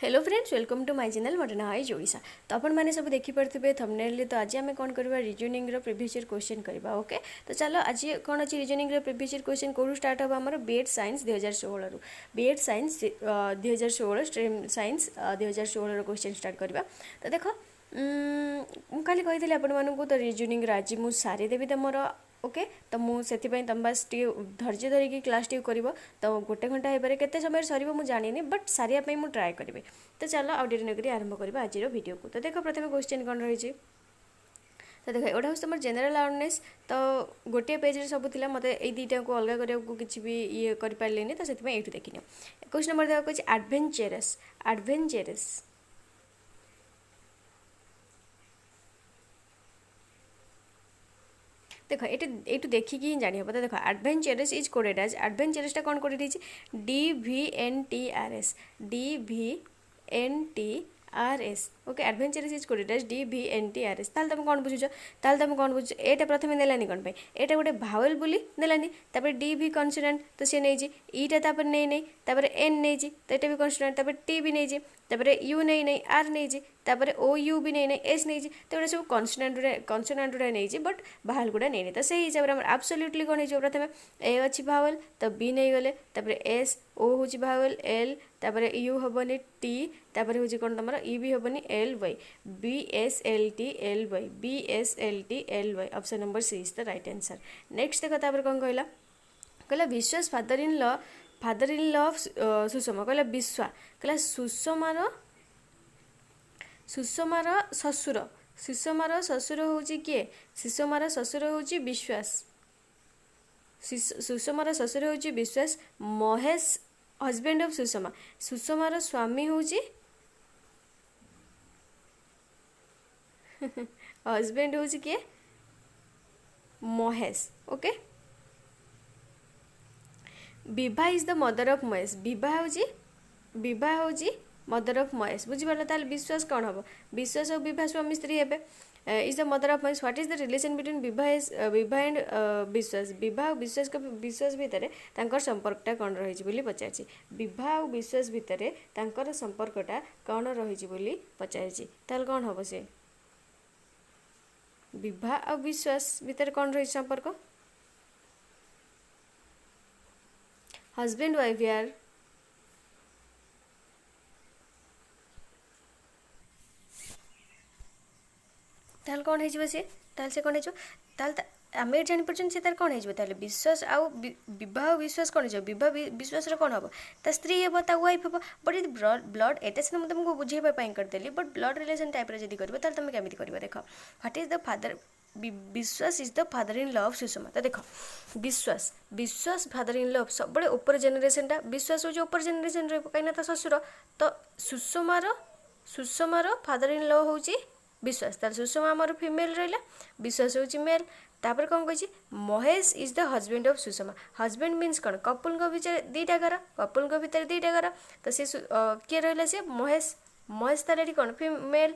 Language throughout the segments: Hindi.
Hello friends, welcome to my channel मोर ना है जोड़ीसा। तो अपन मैंने सब देखिपे थंबनेल। तो आज आम कौन करवा रिजनिंग प्रीवियस ईयर क्वेश्चन करवा। ओके, तो चलो आज कौन अच्छी रिजनिंग प्रीवियस ईयर क्वेश्चन कौन स्टार्ट हम आम बीएड साइंस 2016 रु BEd science 2016 stream science 2016 question start करवा। तो देख मुझे कही आपको तो रिजनिंग आज मुझे सारीदेवी तुम ओके। तो मुझे तुम बास टे धैर्य धरिकी क्लास टी कर तो गोटे घंटा हो पारे केते समय सर मुझे जानी बट सारे मुझे ट्राए करी। तो चलो आउ डेरी नक आरंभ करवा आज वीडियो को। तो देख प्रथम क्वेश्चन कौन रही। तो देख एटा हूँ तुम जनरल अवेयरनेस। तो गोटे पेज सब थी मत ये दुटा को अलग करने किसी भी ये कर पारे तो से ये देखनी। क्वेश्चन नंबर देखा कही एडवेंचरस एडवेंचरस देख ये देखिकी ही जानी। तो देख एडवेंचरस इज कोडेड एज एडवेंचरसटा कौन कोडेड होती DVNTRS DVNTRS। Okay, adventurous is coded as DVNTRS। ताल तुम कौन बुझुछ ताल तुम कौन बुझुछ एटा प्रथम नेलानी कौन पे एटा गोटे भावेल बोली नेलानी तापर DV कन्सोनेंट तो सी नहीं ईटा तापर नहीं तापर N नहीं तो एटा भी कन्सोनेंट तापर T भी नहीं तापर U नहीं R नहीं तापर OU भी नहीं S नहीं तो ये सब कन्सोनेंट गुड़ा नहीं बट भावेल गुड़ा नहीं। तो से हिसाब से एब्सोल्युटली कौन हो प्रथम ए अच्छी भावेल तो B नहीं गले तापर S O हूँ भावेल L तापर U हेनी T तापर हूँ कौन तुम E भी हेनी LY BSLT LY option number C is the right answer. Next देख तापर कौन कहला कहला Vishwas father in law of Sushma कहला विश्वा कहला सुषमार ससुर हूँ किए सुषमार ससुर हूँ विश्वास सुषमार ससुर हूँ विश्वास महेश हजबैंड ऑफ सुषमार स्वामी हूँ हजबैंड हूँ किए Mahesh. Okay, Vibha is the mother of Mahesh Vibha हूँ मदर ऑफ महेश बुझिपार। ताल विश्वास कौन हम विश्वास और विभा स्वामी स्त्री he is the mother of Mahesh. What is the relation between Vibha and Vishwas Vishwas भितर तांकर संपर्कटा कौन रही पचार विभा और विश्वास भितर तांकर संपर्कटा कौन रही पचार ताल कौन हम से विभा और विश्वास भितर कौन रही संपर्क हजबैंड वाइफ यार ताल कौन हो सी ताल से कौन हो आम जापर से तार कौन हो विश्वास आउ विवाह विश्वास कौन हो विवाह विश्वास कौन हम ता स्त्री हे ता वाइफ हम बट ये ब्लड एटा सीना मुझे तुमको बुझेवाई करदेली बट ब्लड रिलेशन टाइप जब कर तुम केमी कर देख व्हाट इज द फादर विश्वास is the father in law of Sushma. तो देख विश्वास फादर इन लॉ सब ऊपर जेनेरेशनटा विश्वास हूँ ऊपर जेनेरेशन रही ससुर तो सुषमार फादर इन लॉ हूँ विश्वास तार सुषमा आमर फिमेल रहा विश्वास हूँ मेल तापर कौन कही Mahesh is the husband of Sushma husband means कौन कपुल भीतर दीटा घर कपुल भीतर दीटा घर तो सी किए रहा सी महेश तार ये कौन फिमेल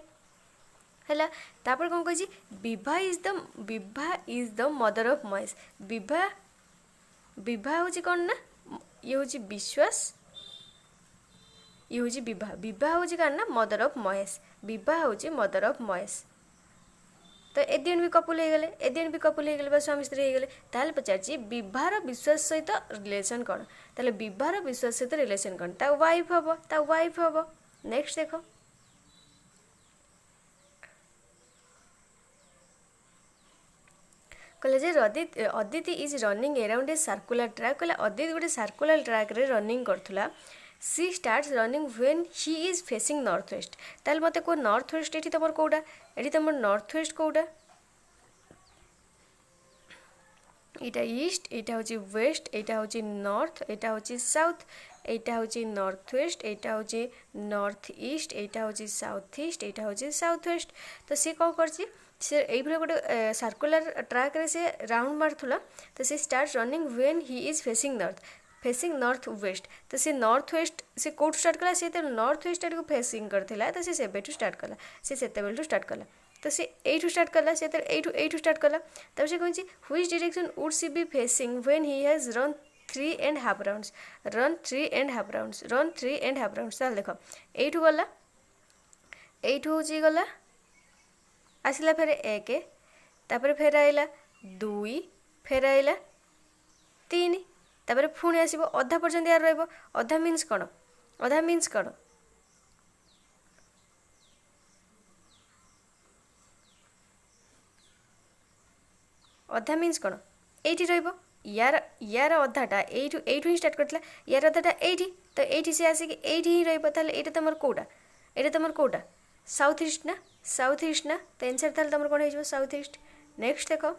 है तापर कौन कही Vibha is the mother of Mahesh Vibha हूँ कौन ना ये हूँ विश्वास ये हूँ विभा हूँ कौन ना मदर ऑफ महेश विभा हूँ मदर ऑफ महेश। तो ए दिन भी कपुल हो गले ए दिन भी कपुल हो गले स्वामी स्त्री हो गले ताल पचार विवाहर विश्वास सहित रिलेशन कौन ताले विवाहर विश्वास सहित रिलेशन कौन ता वाइफ हम। नेक्स्ट देख कहले Aditi is running around a circular track कहले अदिति गोटे सर्कुलर ट्रैक रे रनिंग करथुला she starts running when she is facing north west ताल मते को नॉर्थ वेस्ट एठी तमर कोडा एठी तमर नॉर्थ वेस्ट कोडा एटा ईस्ट एटा होची वेस्ट एटा होची नॉर्थ एटा होची साउथ एटा होची नॉर्थ वेस्ट एटा होची नॉर्थ ईस्ट एटा होची साउथ ईस्ट एटा होची साउथ वेस्ट। तो सी कौन करची से ये गोटे सर्कुलर ट्रैक रे से राउंड मारुला तो she start running when he is facing north west तो सी नॉर्थ वेस्ट से कौट स्टार्ट कला सी नॉर्थ वेस्ट आड़ को फेसिंग करथिला तो सी सेबेठु स्टार्ट कला सी सेतेबेलठु स्टार्ट कला तो सी एठु स्टार्ट कला से एठु स्टार्ट कला तब से कौन which direction would C be facing when he has run 3.5 rounds, run 3.5 rounds, run 3.5 rounds. ताल देख एठू गला, एठू होची गला आसला फेर 1, तापर फेर आइला 2, फेर आइला 3, तापर पुणी आसब अधा पर्यंत यार रहिबो। अधा मीन्स कौन, अधा मीन्स कौन, अधा मीन्स कौन एठी रहिबो। यार यार अधाटा एठू एठू ही स्टार्ट करथिला, यार अधाटा एठी, तो एठी से आसिक एठी ही रहिबो। ताले एटा तमर कोडा, एटा तमर कोडा साउथ ईस्ट ना, साउथ ईस्ट ना, तो आंसर ताले तमर कोन हो साउथ ईस्ट। नेक्स्ट देखो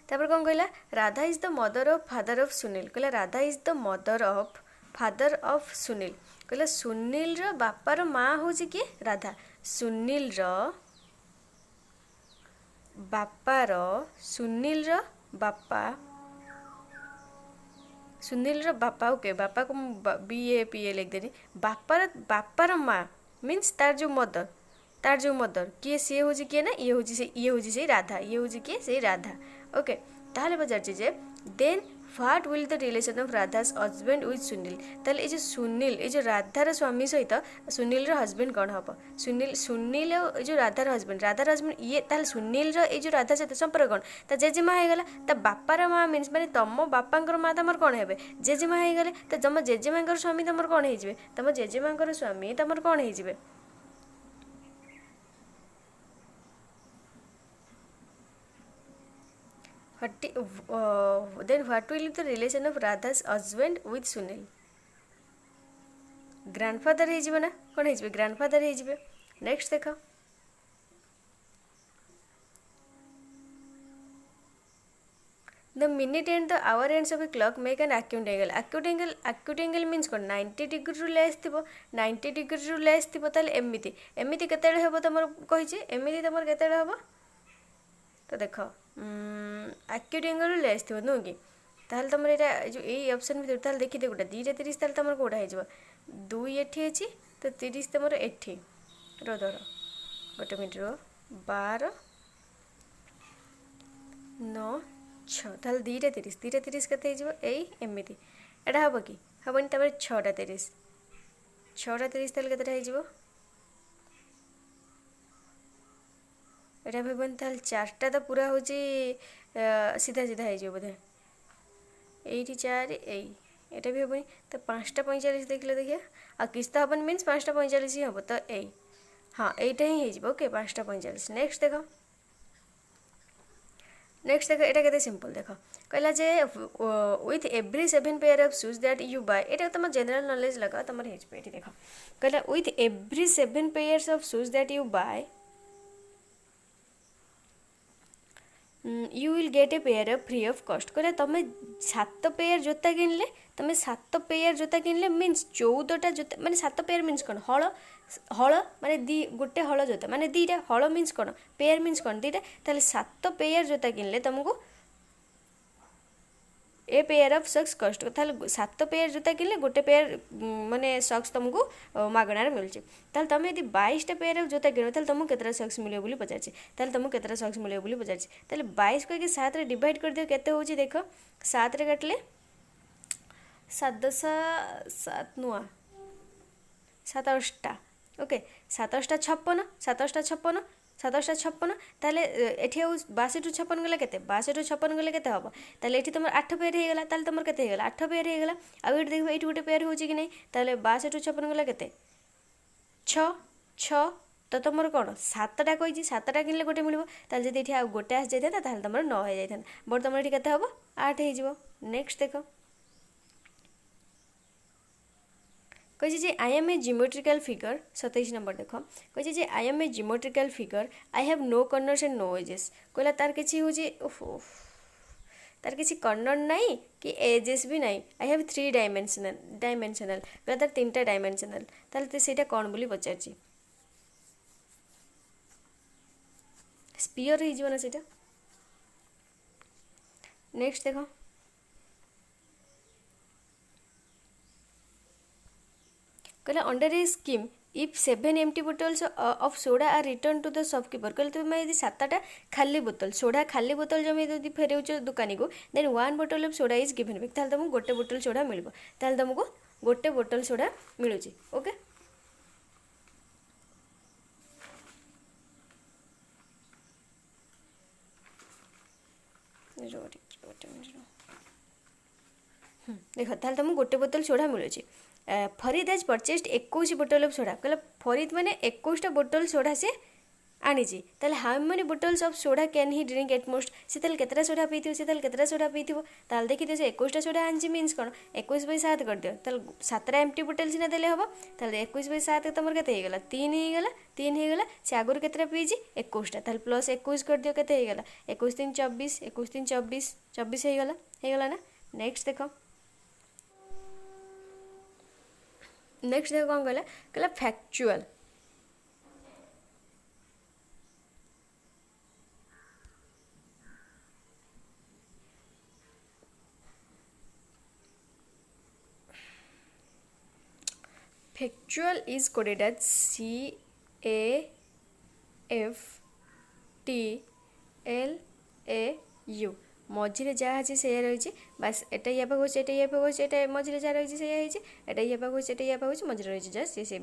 तापर कौन कहला, Radha is the mother of father of Sunil. कहला Radha is the mother of father of Sunil. कहला सुनील रो बापार माँ हूँ किए, राधा। सुनील रो बापार, सुनील रो बापा, सुनील रो बापा, ओके बापा को BAPA लिख देनी। बापार बापार माँ मीन्स तार जो मदर, तार जो मदर किए सी हूँ किए ना, ये हूँ से राधा, ये हूँ किए से राधा। ओके ताहले पचारछि जे then what will the relation of Radha's husband with Sunil. ताहले जो सुनील ये जो राधार स्वामी सहित सुनील रो हजबैंड कौन हम, सुनील सुनील जो राधार हजबैंड, राधार हजबैंड ये, ताहले सुनील रो ये जो राधा सहित संपर्क कौन, ता जेजेमा होगला। ता बापार माँ मीन्स माने तम बापांकर माँ तमर कौन हे, जेजेमा होगले। तो तुम जेजेमा स्वामी तमर कौन हो, तुम जेजेमा स्वामी तमर कौन हो। Then what will be the relation of Radha's husband with Sunil? Grandfather हो ना, कौन हो, ग्रांडफादर हो। नेक्स्ट देख the minute and the hour ends of a clock make an acute angle. Acute angle means कौन, 90 डिग्री रु लेस थी, 90 डिग्री रु लेस थी। ताहले एमिति एमिति केते हम तुम कही, एमिति तुम केते हम, तो देख एक्यूट एंगल लेस थी नुह कि, ताहले तुम यहाँ जो यही ऑप्शन भी ताहले देखिए गोटे 2:30, ताहले तुम कौटा हो 2 एठी अच्छी, तो 30 तुम एठी रो धर गोटे मिनट रो 12 9 6, ताहले 2:30, 2:30 केते यही एमती एटा हम कि हेनी, तापर 6:30, 6:30 ताहले केते हो, एटा भावन। ताहले 4टा तो पूरा हूँ सीधा सीधा हो बोधे, यही 4 एटा भी हेनी। तो 5:45 देख लो, देखिए आ किस तो हेन मीन्स 5:45 ही हम, तो यही हाँ यहीटा ही हो, ओके 5:45। नेक्स्ट देख, नेक्स्ट देख एटा केते सिंपल देख, कहला जे with every 7 pair of shoes that you buy. एटा तुम जनरल नॉलेज लगा तुम ये देख, कहला with every 7 pairs of shoes that you buy you will get a pair of free of cost. कहला तुम 7 पेयर जोता किनले, तुम 7 पेयर जोता किनले मीन्स 14टा जोता, माने 7 पेयर मीन्स कौन, हल हल माने गोटे हल जोता माने 2टा, हल मीन्स कौन, पेयर मीन्स कौन 2टा। ताहले 7 पेयर जोता किनले तुमको ए पेयर ऑफ सक्स कस्ट। ताहले 7 पेयर जोता किनले गोटे पेयर माने सक्स तुमको मागणार मिलुचे। ताहले तुम यदि 22टा पेयर ऑफ जोता किनो, ताहले तुमको केतरा सक्स मिलियो बोली पचारछि, ताहले तुमको केतरा सक्स मिलियो बोली पचारछि। ताहले 22 को 7 रे डिवाइड कर दियो, केते होची देख, 7 रे काटले 7 10 7 नुआ 7 8टा, ओके 7 8टा 56, 7 8टा 56, 7 8टा 56। ताहले एठी 62 ରୁ 56 गला केते, 62 ରୁ 56 गले केते हबो, ताहले एठी तुम 8 पेयर हे गला, ताहले तुम केते हे गला 8 पेयर हे गला। आ एठी देखो एठी गोटे पेयर होची कि नै, ताहले 62 ରୁ 56 गला केते 6 6, तो तुम कौन 7टा कही 7टा किनले गोटे मिल, ताहले जदि एठी आ गोटे आस जाइथा ताहले तुम 9 हो जाइथा, बट तुम एठी केते हबो 8 हे जिवो। नेक्स्ट देखो कही जे I am a geometrical figure, 27 number देख, कही जे I am a geometrical figure I have no corners and no edges. कहला तार किछि होची, ओहो तार किछि कर्नर नाई कि एजेस भी नाई, आई हैव 3 डायमेंशनल, कहला तार 3टा डायमेंशनल। ताहले सेटा कोन बोली पचारछि, स्फीयर हो ना सेटा। नेक्स्ट देखो कहला under a scheme if 7 empty bottles of soda are return to the shopkeeper कहले तुम यदि 7टा खाली बोतल सोडा खाली बोतल जमी यदि फेरौछ दुकानी को then 1 bottle of soda is given back ताले तुमको गोटे बोतल सोडा मिलबो ताले तुमको गोटे बोतल सोडा मिलुची ओके। देख ताले तुमको गोटे बोतल सोडा मिलुची फरीद हैज परचेस्ड 21 बोतल ऑफ सोडा कहला फरीद माने 21टा बोतल सोडा से आनीची ताले how many bottles of soda can he drink at most से ताले केतरा सोडा पीथिबो से ताले केतरा सोडा पीथिबो ताले देखि दे से 21टा सोडा आनची मीन्स कोन 21/7 कर दियो ताले 7टा एम्प्टी बोतल सिना देले हबो ताले 21/7 तमर केते हे गेला 3 हे गेला से आगुर केतरा पीची 21टा ताले प्लस 21 कर दियो केते हे गेला 21 3 24 21 3 24 24 हे गेला ना। नेक्स्ट देखो कौन कहला factual factual is coded as CAFTLAU मझे जहाँ अच्छे से रही बास एटा या पाक एटा मझे जहाँ रही से एटा या पाक मझे रही जस्ट सी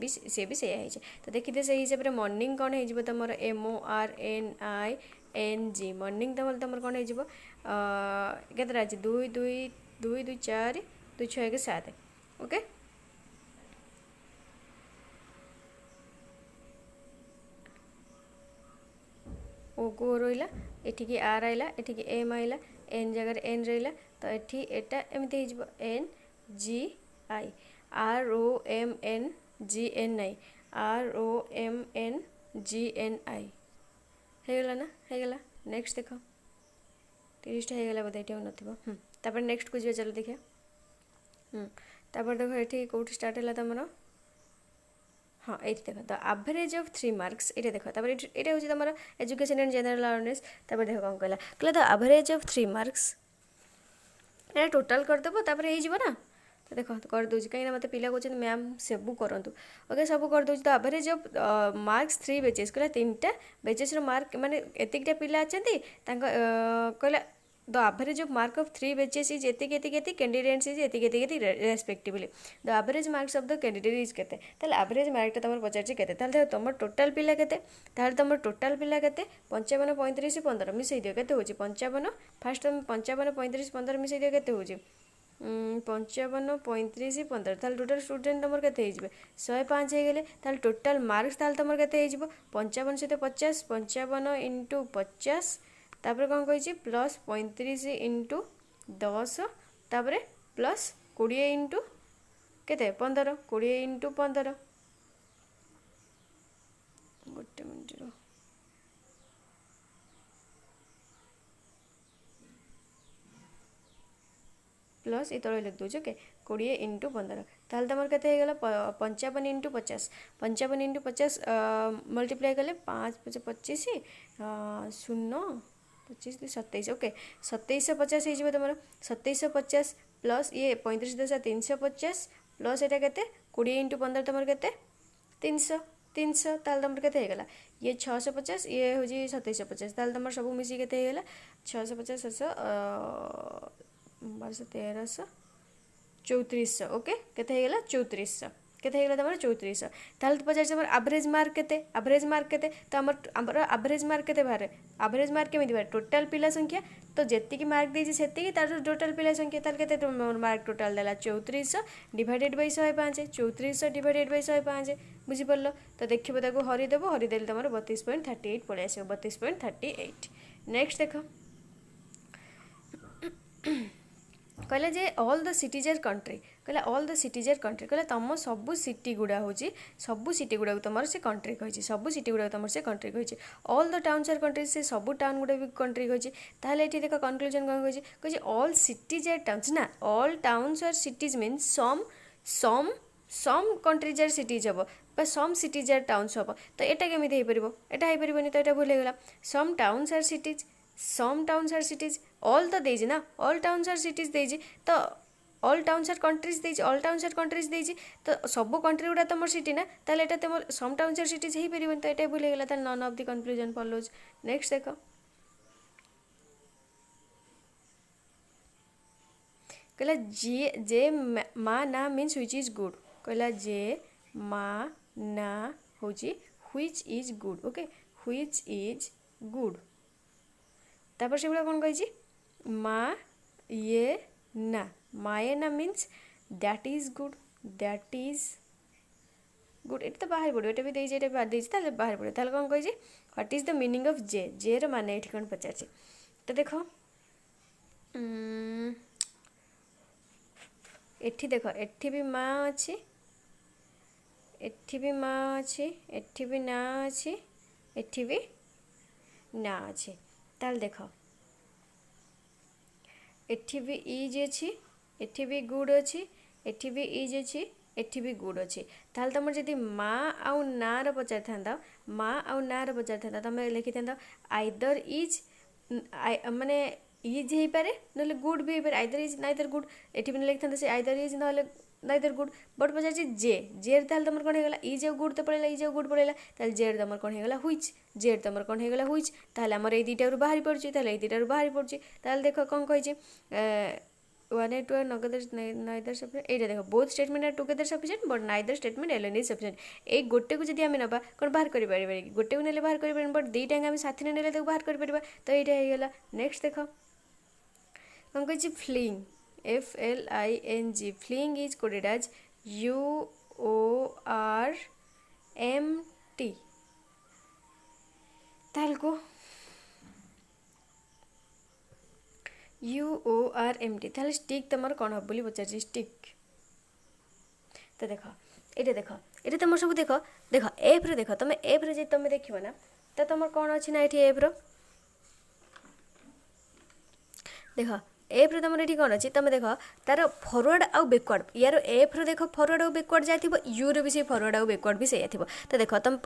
भी से तो देखिए से हिसाब से मॉर्निंग कौन हो तुम MORNING मॉर्निंग तुम कौन हो केतरा अच्छे 2 2 2 2 4 2 6 1 7 ओके। ओ को रहा एठिकी आर आइला एठिकी एम आइला एन जगह एन रहा तो ये एटा एमती हो GI ROMNGNI ROMNGNI होगला ना होगला। नेक्स्ट देख 30टा होगला बोधे ये नपर नेक्स्ट को चलो देखिए देख ये कौट स्टार्ट है तुम हाँ ये देख द एवरेज ऑफ 3 मार्क्स ये देख ये हूँ तुम एजुकेशन एंड जनरल अवेयरनेस देख कौन कहला द एवरेज ऑफ 3 मार्क्स ये टोटाल करदेव हो ना तो देख कर दूसरी कहीं मत पिला कहते मैम सबू करूँ ओके सब कर दूसरी तो एवरेज ऑफ मार्क्स 3 बेचेस कहला 3टा बेचेस मार्क माने एतिकटा पिला अच्छा कहला the average of mark of 3 batches is एति कैंडिडेट्स इज एति respectively the average marks of the candidate is केते ताले एवरेज मार्कटा तुम पचार केते ताले तुम टोटाल पिला केते ताले तुम टोटाल पिला केते 55 35 15 मिसई दियो केते होची 55 फास्ट तुम 55 35 15 मिसई दियो केते होची 55 35 15 ताले टोटाल स्टूडेंट तुम केते हो 105 हो गले ताले टोटाल मार्क्स ताले तुम केते हो 55 सहित 50 55 इंटू 50 तापर कौन कही प्लस 35 इंटू 10 तापर प्लस 20 इंटू केते 15 20 इंटू 15 गोटे मिनट प्लस ये तले लिख दूँ ओके 20 इंटू 15 ताल तुम के 55 इंटू 50 55 इंटू 50 मल्टीप्लाई कले 5 25 शून्य 25 27 ओके 2750 हो तुम 2750 प्लस ये 35 10 350 प्लस यहाँ के 20 इंटू 15 तुम के 300 300 ताल तुम के ये 650 ये हूँ 2750 ताल तुम सब मिसी के 650 700 1200 1300 3400 ओके केते 3400 केते तुम 3400 ताल पचार तुम एवरेज मार्क केते तो आमर एवरेज मार्क केते बाहर एवरेज मार्क केमी बाहर टोटाल पिला संख्या तो जेतिकी मार्क देछि सेतिकी तार टोटाल पिला संख्या ताल केते मार्क टोटाल देला 3400 डिवाइडेड बाय 105 3400 डिवाइडेड बाय 105 बुझी पड़लो तो देखिबो ताको हरि देबो हरि देले तुम 32.38 पळे आसीबो 32.38। नेक्स्ट देखो कहले जे all the cities are country कहले all the cities are country कहले तुम सबू सिटी गुड़ा हूँ सबू सिटी गुड़ा तुम से कंट्री कही सबू सिटी गुड़ा तुम से कंट्री कही all the towns our country से सबू टाउन गुड़ा भी कंट्री कही ताहले ये देख कनक्लूजन कौन कही ऑल सिटीज आर टाउन्स ना all towns are cities means some countries are cities हम सम सिटीज आर टाउन्स हम तो यहाँ केमी हो पार यहाँ हो पारनी तो यहाँ भूल होगा some towns are cities some towns are cities all तो देजी ना ऑल टाउन्स आर सिटीज देजी तो ऑल टाउन्स आर कंट्रीज देछि ऑल टाउन्स आर कंट्रीज देछि तो सब कंट्री गुडा तुम सिटी ना ताले एटा तुम सम टाउन्स आर सिटीज हे परिबन तो एटा भूल गेला ताले none of the conclusion follows next देखो कहला जे मा ना मीन्स व्हिच इज गुड कहला जे मा ना होची which is good okay which is good तापर से कौन कही मा ये ना माए ना मीन्स दैट इज गुड ये तो बाहर पड़ो ये भी देजी ये बाहर देजी बाहर पड़ो ताले कौन कही what is the meaning of जे रो माने ये कौन पचार तो देखो एठी देखो एठी भी माँ अच्छी एठी भी माँ अच्छी एठी भी ना अच्छी एठी भी ना अच्छी ताल देखो एठी भी इज अच्छी एठी भी गुड अच्छी एठी भी इज अच्छी एठी भी गुड अच्छी ताल तुम जदि माँ आउ ना रो पचार था माँ आउ ना रो पचार था तुम लिखि था आइदर इज माने इज हो पारे ना गुड भी हो पारे आइदर इज नाइदर गुड एठी भी लिखि था से आइदर इज ना नाइदर गुड बट पचार जे ताल तुम कौन होगा इज आउ गुड तो पड़ेगा इज आउ गुड पड़ेगा ताल जेड तुम कौन होगा व्हिच जेड तुम कौन होगा व्हिच ताल आमर ये दुईटा बाहरी पड़ुची ताल ये दुईटा बाहरी पड़ुची ताल देखो कौन कही one a two are neither sufficient ये देखो both statement are together sufficient but neither statement alone is sufficient ए गोटे को जदि आम नबा कौन बाहर कर पारे गोटे को नेले बाहर कर बट दुईटा आम साथी नेले तो बाहर कर पार तो ये होगा नेक्स्ट देखो कौन कही fling FLING fling is coded as UORMT ताल को UORMT ताल स्टिक तुम कौन हम बोली पचार स्टिक तो देख ये तुम सब देख देख एफ रे देख तुम एफ रे तुम देख ना तो तुम कौन अच्छी ना ये एफ रो देख एफ रे तुम ये कौन अच्छी तुम देख तार फरवर्ड आउ बैकवर्ड यार एफ रे देख फरवर्ड आउ बैकवर्ड जाए यू रे भी से फरवर्ड आउ बैकवर्ड भी से तो देख तुम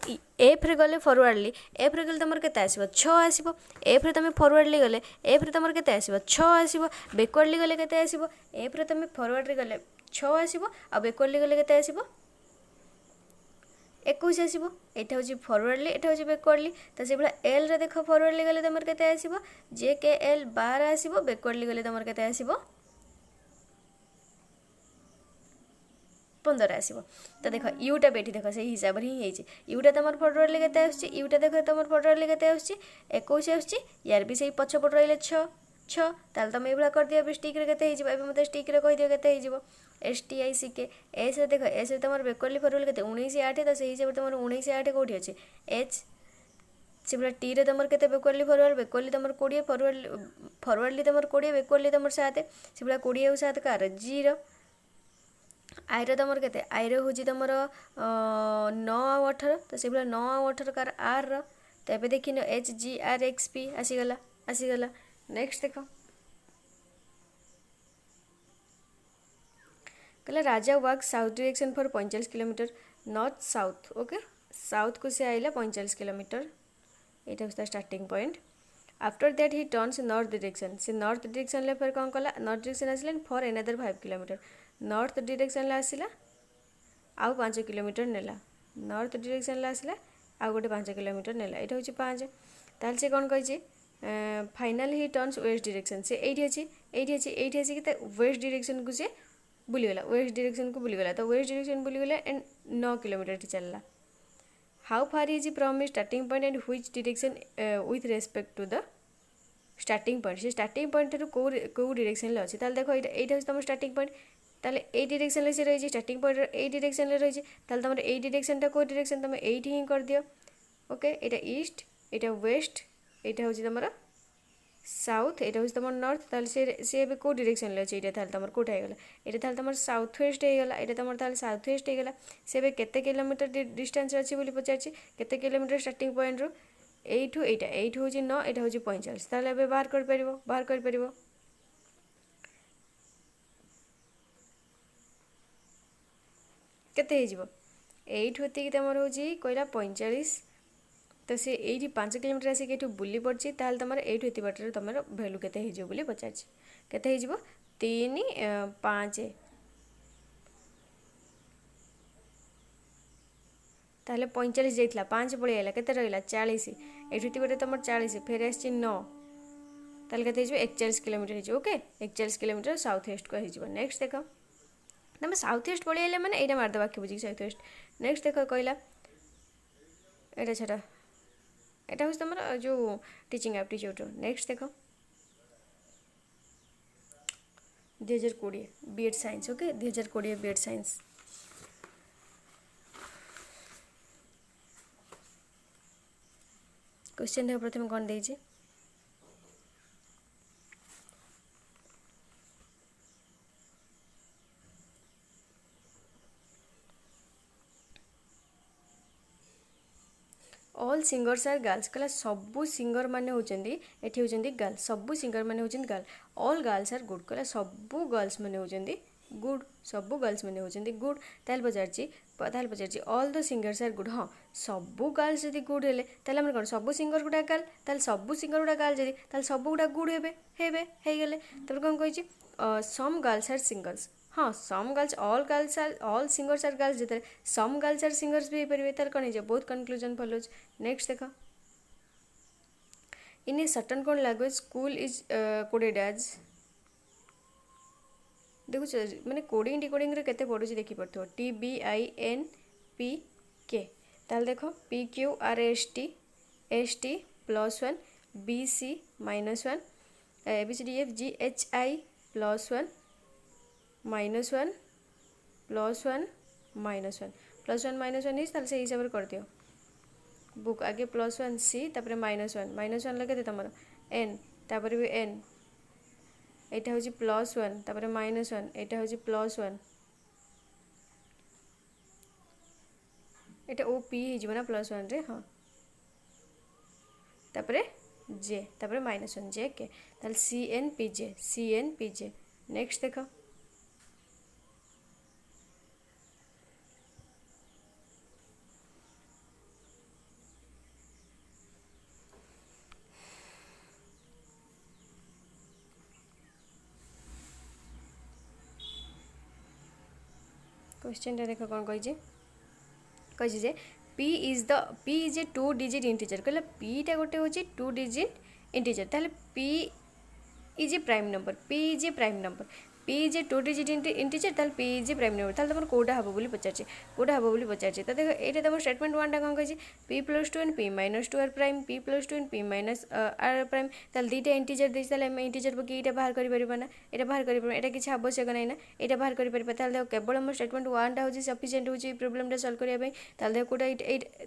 एफ रे गले फरवर्डली एफ रे गले तुम के आसो 6 आसो एफ रे तुम फरवर्डली गले एफ रे तुम के आसो 6 आसो बैकवर्डली गले के आसो एफ रे तुम फरवर्ड रे गले 6 आसो आ बैकवर्डली गले के आसो 21 आसो यहाँ हूँ फरवर्डली यहाँ हूँ बैकवर्डली तो से भाई एल रे देख फरवर्डली गले तुम के आसो JKL 12 आसो बैकवर्डली गले तुम के आसो 15 आसो तो देख यूटा बेटी देख से हिसाब ही यूटा तुम फरवर्डली के यूटा देख तुम फरवर्डली के 21 आस यार भी से पछपट रही 6 ताल तुम ये कर दियो स्टिक रे के मत स्टिक रे कह दियो के STICK एस देख एस तुम बैकवर्डली फरवर्डली के 19 8 तो से हिसाब तुम 19 8 कौटी अच्छे एच से भाई टी रे तुम के बैकवर्डली बैकवर्डली तुम 20 फरवर्डली तुम 20 बैकवर्डली तुम 7 से भाई 20 और 7 कार जीरो आई रे तुम के आई रे हूँ तुम 9 और 18 तो से भाई 9 और 18 कार आर तो ये देखिन HGRXP आसीगला नेक्स्ट देख कहला Raja work south direction for 45 kilometer north south okay south को से आइला 45 किलोमीटर ये starting point after that he turns north direction से नॉर्थ डायरेक्शन ले फिर कौन कला नॉर्थ डायरेक्शन आसला for another 5 kilometer north direction ले आसला आउ 5 किलोमीटर नेला नॉर्थ डायरेक्शन ले आसला आउ गोटे 5 किलोमीटर नेला ये हूँ 5 ताल से कौन कही फाइनाल ही टर्न्स वेस्ट डायरेक्शन से ये आसिक वेस्ट डायरेक्शन को सी बुलीगला वेस्ट डायरेक्शन को बुलीगला तो वेस्ट डायरेक्शन बुलीगला एंड 9 किलोमीटर चलला how far is from starting point and which direction with respect to the starting point से स्टार्टिंग पॉइंट कौ डायरेक्शन अच्छी ताल देख यहाँ हूँ तुम स्टार्टिंग पॉइंट ताले ए डायरेक्शन से रही स्टार्टिंग पॉइंट ए डायरेक्शन रही ताले तुम ए डायरेक्शन कौ डायरेक्शन तुम ये ही कर दियो ओके यहाँ ईस्ट यहाँ वेस्ट यहाँ हूँ तुम साउथ यहाँ हूँ तुम नॉर्थ ताल सी कौ डायरेक्शन अच्छे ये तुम कौटा होगा ये तुम साउथ वेस्ट होगा ये तुम साउथ वेस्ट होगा सी केते किलोमीटर डिस्टेंस अच्छी बोली पचार केते किलोमीटर स्टार्टिंग पॉइंट रू एठू यहाँ हूँ 9 यहाँ हूँ 45 ताल बाहर कर केते एठू ये तुम हूँ कहला 45 तो सी ये 5 किलोमीटर आसिक बुली पड़ी ताल तुम एठू ये बाटर तुम भैल्यू के पचार के 3 5 ताहले 45 जाइला 5 पळि आइला केते रहिला 40 एठुति बटे तमर 40 फेर आछि 9 ताहले केते हिजो 41 किलोमीटर हिजो ओके 41 किलोमीटर साउथ ईस्ट को हिजो नेक्स्ट देखो तमे साउथ ईस्ट पळि आइले माने एटा मार दबा के बुझी साउथ ईस्ट नेक्स्ट देखो कहला एटा छटा एटा होस तमर जो टीचिंग एप्टीट्यूड नेक्स्ट देखो 2020 BEd science okay 2020 BEd science question है प्रथम कौन देइछि ऑल सिंगर्स आर गर्ल्स कहला सबू सिंगर माने होचंदी एठी होचंदी गर्ल सबू सिंगर माने होचंदी girl all girls are good कहला सबू गर्ल्स माने होचंदी गुड सबू गर्ल्स माने होचंदी गुड ताल पचारची all the singers are good हाँ सबू गर्ल्स जदि गुड हेले ताल हमर कोन सबू सिंगर गुडा गर्ल ताल सबू सिंगर गुडा गर्ल जदि ताल सबू गुडा गुड हेबे हे गेले तब कोन कहिची सम गर्ल्स आर सिंगर्स हाँ some girls are all singers are girls जिते सम गर्ल्स आर सिंगर्स भी पारे तार कौन है बहुत कनक्लूजन फॉलोज नेक्स्ट देखो इन ए सर्टन कौन language school is coded as देखो माने कोडिंग डिकोडिंग रे केते पडुची देखि पड़थो TBINPK ताल देखो PQRST ST +1 BC -1 ABCDFGHI +1 -1 +1 -1 is ताल से हिसाब रे कर दियो बुक आगे +1 C तापर -1 लगे दे तमरो N तापर भी N एटा होची +1 तापर -1 एटा होची +1 एटा OP ही जीवना +1 रे हाँ तापर J तापर -1 J के ताल CNPJ नेक्स्ट देखो क्वेश्चन देखो कौन कही जे P is a 2 digit integer कहला P टा गोटे होची 2 डिजिट इंटीजर ताले P is a prime number P is a 2 digit integer ताले P is a prime number ताले तमर कोडा हबो बोली पचारचे तो देखो एटा तमर स्टेटमेंट 1 टा कोन कही P + 2 and P - 2 r prime P + 2 and P - r prime ताले दीटा इंटीजर देछि ताले हम इंटीजर पकी एटा बाहर करि परबा ना एटा बाहर करि परबा एटा किछ आवश्यक नै ना एटा बाहर करि परबा ताले देखो केवल हम स्टेटमेंट 1 टा होछि सफिशिएंट होछि प्रॉब्लम टा सॉल्व करिया पई ताले देखो कोडा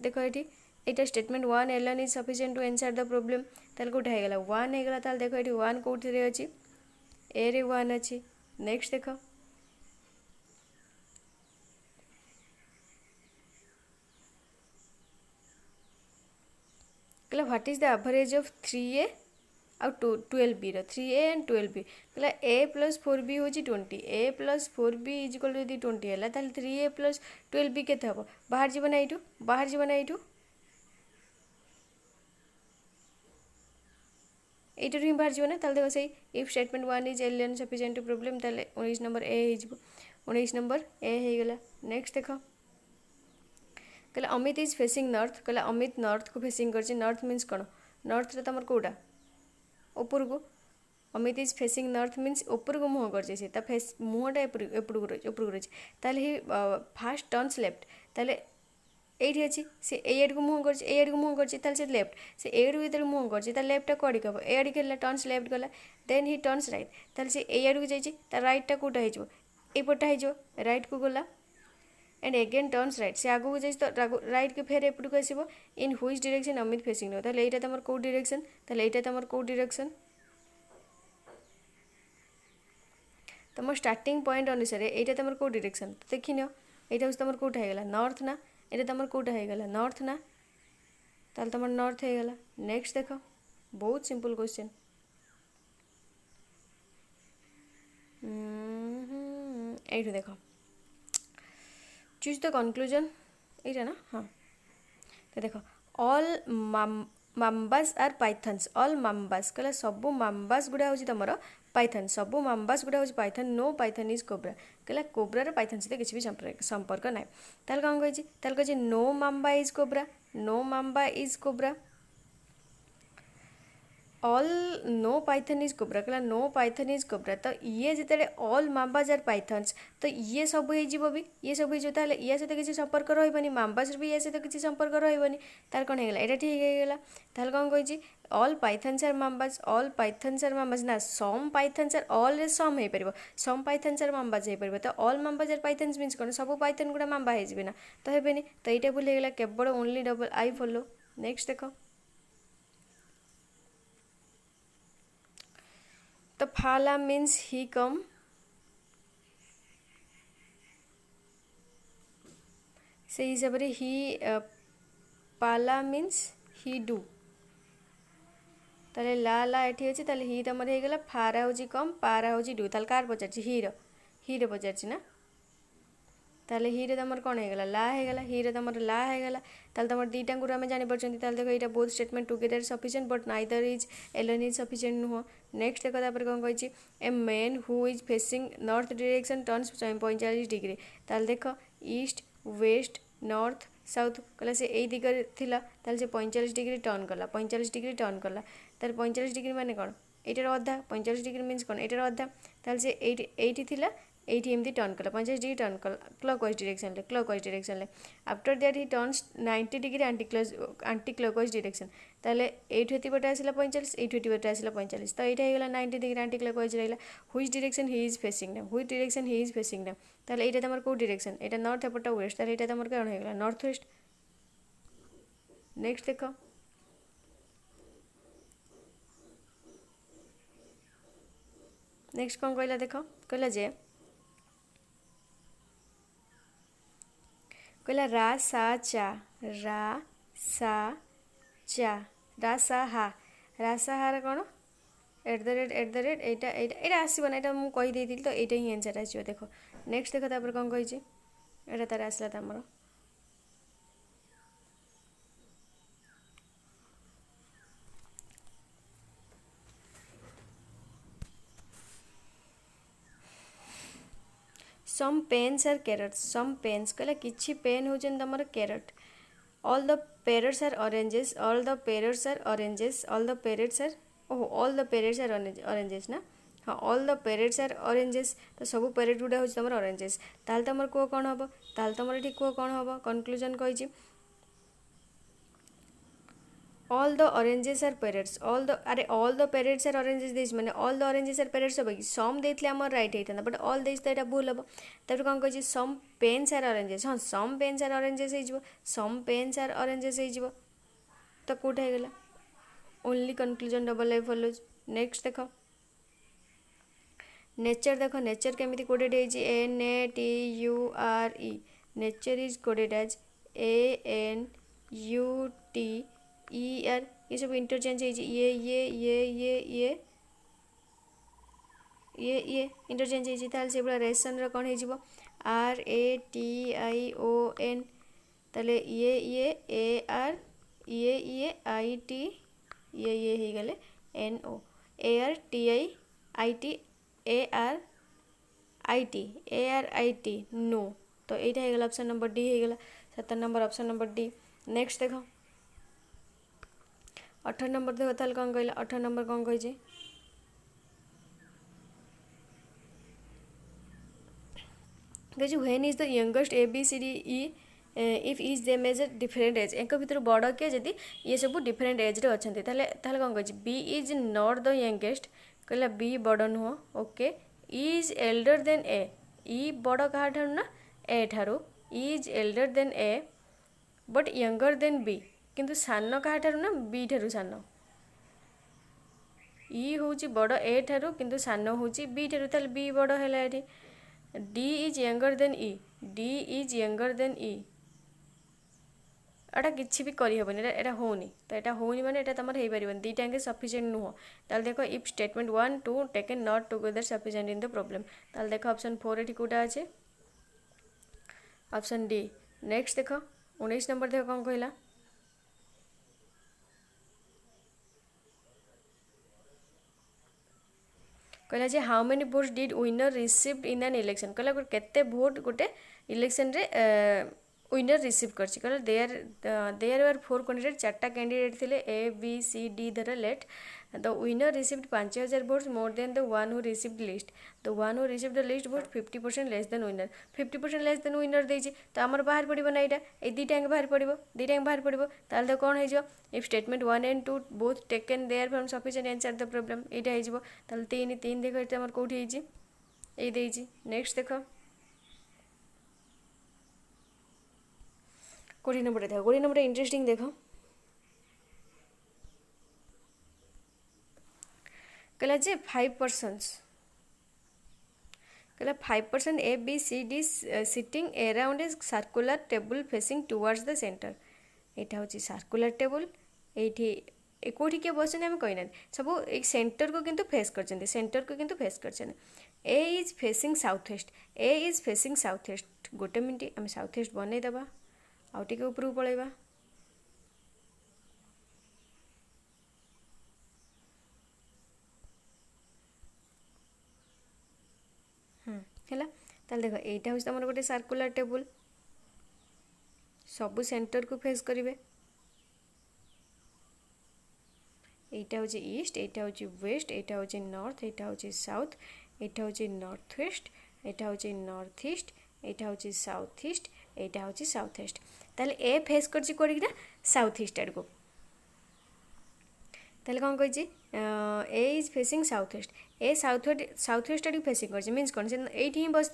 देखो एटी एटा statement 1 alone is sufficient to answer the problem ताले कोठा हे गेला 1 हे गेला ताले देखो एटी 1 कोठी रे अछि ए रे 1 अछि नेक्स्ट देखो कहला what is the average of 3a और 12b row 3a and 12b कहला a + 4b होची 20 a + 4b = यदि 20 हैला ताले 3a + 12b केते हबो बाहर जीवन एटू एटा रि बाहर जीवन ताले देखो सही if statement 1 is alone sufficient to problem ताले 19 नंबर ए हे जिवो 19 नंबर ए हे गेला नेक्स्ट देखो कहला अमित इज फेसिंग नॉर्थ कहला अमित नॉर्थ को फेसिंग करछि नॉर्थ मींस कोन नॉर्थ रे तमर कोडा ऊपर को Amit is facing north means ऊपर को मुह करछि से ता फेस मुहटा ऊपर को रछि ताले ही फास्ट टर्न्स लेफ्ट ताले एठी अछि से एड को मुह करछि ताले से लेफ्ट से एड विदर मुह करछि ता लेफ्ट टा कोडी कबो एड केला टर्न्स लेफ्ट गला देन ही टर्न्स राइट ताले से एड को जाइछि ता राइट टा कोटा हिजो ए पटा हिजो राइट को गला एंड अगेन टर्न्स राइट से आगु जाइछि तो राइट के फेर एपट को आसीबो in which direction Amit facing no ताले एटा तमर को डायरेक्शन तमर स्टार्टिंग पॉइंट अनुसार एटा तमर को डायरेक्शन तो देखिनो एटा उस तमर कोठा हे गेला नॉर्थ ना एटा तमर कोठा हे गेला नॉर्थ ना ताल तमर नॉर्थ हे गेला नेक्स्ट देखो बहुत सिंपल क्वेश्चन एटा देखो चूज द कंक्लूजन एटा ना हाँ तो देखो ऑल माम्बास आर पाइथन्स ऑल माम्बास कहला सब माम्बास गुडा होची तमरो पाइथन सब माम्बास गुड़ा हूँ python no python is cobra कहला कोब्रार पाइथन सहित किसी भी संपर्क ना ताल कौन कही no mamba is cobra no mamba is cobra all no python is cobra कहला नो पाइथन इज कोब्रा तो ये जिते ऑल माम्बाज आर पाइथन्स तो ये सब हो भी ये सब हो या सहित किसी संपर्क रही माम्बाज भी या सहित किसी संपर्क रही तार कौन होगा यहाँ ठीक है ताल कौन कही all pythons are mambas all pythons are mambas ना सम पाइथन्स आर ऑल रे सम हो पार सम पाइथन्स आर माम्बाज हो पार तो ऑल माम्बाज आर पाइथन्स मीन्स कौन सब पाइथन गुड़ा माम्बा हो ना तो हेनी तो यहाँ भूल होगा केवल ओनली डबल आई फॉलो नेक्स्ट देख तो फाला मीन्स ही कम से हिसाब से ही पाला मीन्स ही डू ताले ला ला एठी अछि ताले ही तमर हे गेला फारा होची कम पारा होची डू ताले कार पचारछि हीरो पचारछि ना ताले हीरे तमर कोन हे गेला ला हे गेला हीरे तमर ला हे गेला ताले तमर दीटा गुरु हमें जानि परछन्ती ताले देखो एटा both statement together sufficient but neither is alone is sufficient नुह नेक्स्ट देखो तापर कोन कहिछि a man who is facing north direction turns 45 degree ताले देखो ईस्ट वेस्ट नॉर्थ साउथ कहला से एई दिगरे थिला ताले से 45 डिग्री टर्न कला 45 डिग्री टर्न कला ताले 45 डिग्री माने कोन एटार अधा 45 डिग्री मीन्स कोन एटार अधा ताले से एटी थिला एटी एमती टर्न कला 45 डिग्री टर्न कला क्लॉकवाइज डायरेक्शन ले after that he turns 90 degree anti clockwise direction ताले एठी एति बटे आसिला 45 एठी एति बटे आसिला 45 तो एटा हेगला 90 डिग्री एंटी क्लॉकवाइज रहला which direction he is facing now which direction he is facing now ताले एटा तमर को डायरेक्शन एटा नॉर्थ एपटा वेस्ट ताले एटा तमर कोन हेगला नॉर्थ वेस्ट नेक्स्ट देखो नेक्स्ट कौन कहला देख कहला जे कहला रा सा चा रा सा हार कौन एट द रेट एटा आसो ना यहाँ मुझे कहीदी तो यहाँ ही आंसर आसो देख नेक्स्ट देख तापर कौन कही एटा तार आसला तमर some pens are carrots some pens कहला किछि पेन होजन तमर carrot all the parrots are oranges all the parrots are oranges all the parrots are all the parrots are oranges ना हाँ all the parrots are oranges तो सब पैरट गुड़ा हूँ तुम ऑरेंजेस ताल तुम कह कौन हम ताल तुम ये कह कौन हम कनक्लूजन कही all the oranges are parrots all the parrots are oranges देश माने all the oranges are parrots हम कि सम देथिले हमर राइट होता बट ऑल देश तो यहाँ भूल हम तापर कौन कही सम पेन्स आर ऑरेंजेस हाँ सम पेन्स आर ऑरेंजेस हो सम पेन्स आर ऑरेंजेस हो तो कौटा होगा only conclusion double I follows next देख नेचर देख नेचर केमिति कोडेड है NATURE nature is coded as ANUTER ये सब इंटरचेंज है ये इंटरचेंज है ताल से बड़ा रेसन रा कौन हो RATION ताले ये AR ये IT ये हो गले NO ARIT नो तो यहाँ हो ऑप्शन नंबर डी हो 7 number option number D next देख 18 नंबर देख ताल कौन कहला 18 नंबर कौन कही when is the youngest ABCDE if is they major different age एक भर बड़ किए जदि ये सब डिफरेंट एज्रे अच्छा ताल कौन कही B is not the youngest कहला बी बड़ नुह okay is elder than A E बड़ क्या ठार ना ए ठारू is elder than A but younger than B किंतु सान क्या ठार ना बी ठारू सान ई हूँ बड़ ए ठारू किंतु सान हूँ बी ठारू ताल बी बड़ है D is younger than E D is younger than E एटा किसी भी करहबनी एटा होनी तो यहाँ होनी माने एटा तुम हो पार दीटा सफिशिएंट नुह ताल देख if statement 1 2 taken not together sufficient in the problem ताल देख ऑप्शन 4 ये कौटा अच्छे ऑप्शन डी नेक्स्ट देख 19 नंबर देख कौन कहला कहला जे how many votes did winner received in an election कहला केते भोट गोटे इलेक्शन रे विनर रिसीव करछि कहला देयर वर 4 कैंडिडेट चारटा कैंडिडेट थिले ए बी सी डी धर let the winner received 5000 votes more than the one who received least the one who received the least vote 50% less than winner 50% less than winner ଦେଇଛି ତ ଆମର ବାହାର ପଡ଼ିବ ନା ଏଇଟା ଏଇ ଦୁଇଟା ଯାକ ବାହାର ପଡ଼ିବ ଦୁଇଟା ଯାକ ବାହାର ପଡ଼ିବ ତାହେଲେ ତ କ'ଣ ହେଇଯିବ if statement 1 and 2 both taken there from sufficient answer the problem ଏଇଟା ହେଇଯିବ ତାହେଲେ 3 ଦେଖ ଏଇଟା ଆମର କେଉଁଠି ହେଇଛି ଏଇ ଦେଇଛି ନେକ୍ସଟ ଦେଖ 20 नंबर देखो 20 नंबर इंटरेस्टिंग देखो कहला जे 5% कहला 5% A B C D sitting around a circular table facing towards the centre एटा होची सर्कुलर टेबल एठी कोठी के बसन हम कहना सब एक सेंटर को किंतु फेस करछन सेंटर को किंतु फेस करछन A is facing south west A is facing south west गोटे मिनट हम साउथ वेस्ट बनै दबा आउ टिके ऊपर पळेबा है ताले देख एटा हूँ तुम गोटे सर्कुलर टेबल सबू सेंटर को फेस करेंगे एटा हूँ ईस्ट एटा हूँ वेस्ट एटा हूँ नॉर्थ एटा हूँ साउथ एटा हूँ नॉर्थ वेस्ट एटा हूँ नॉर्थ ईस्ट एटा हूँ साउथ ईस्ट एटा हूँ साउथ वेस्ट ताले ए फेस कर साउथ ईस्ट आड़ को ताले कौन कही A is facing south west A south west आड़ फेसिंग कर मीन्स कौन से ये बस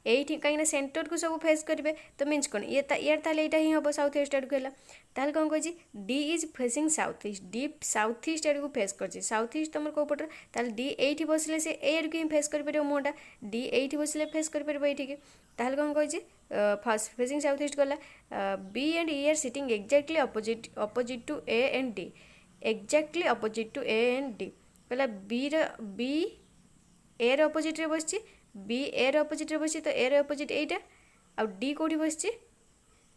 ये कहीं सेंटर को सब फेस करेंगे तो मीन्स कौन ये ताले यहाँ ही हम साउथ वेस्ट आड़ को है ताले कौन कही D is facing south east D south east आड़ को फेस कर साउथ ईस्ट तुम कौ पटर ताले डी ये बसले से ए आड़ को ही फेस कर मुहटा डी ये बसले फेस कर ये ताले कौन कही फर्स्ट फेसिंग साउथ ईस्ट गला B and E are sitting exactly opposite to A and D exactly opposite to A and D कहला बी ए अपोजिट रे बसछि बी ए अपोजिट रे बसछि तो ए अपोजिट एटा आ डी कोठी बसछि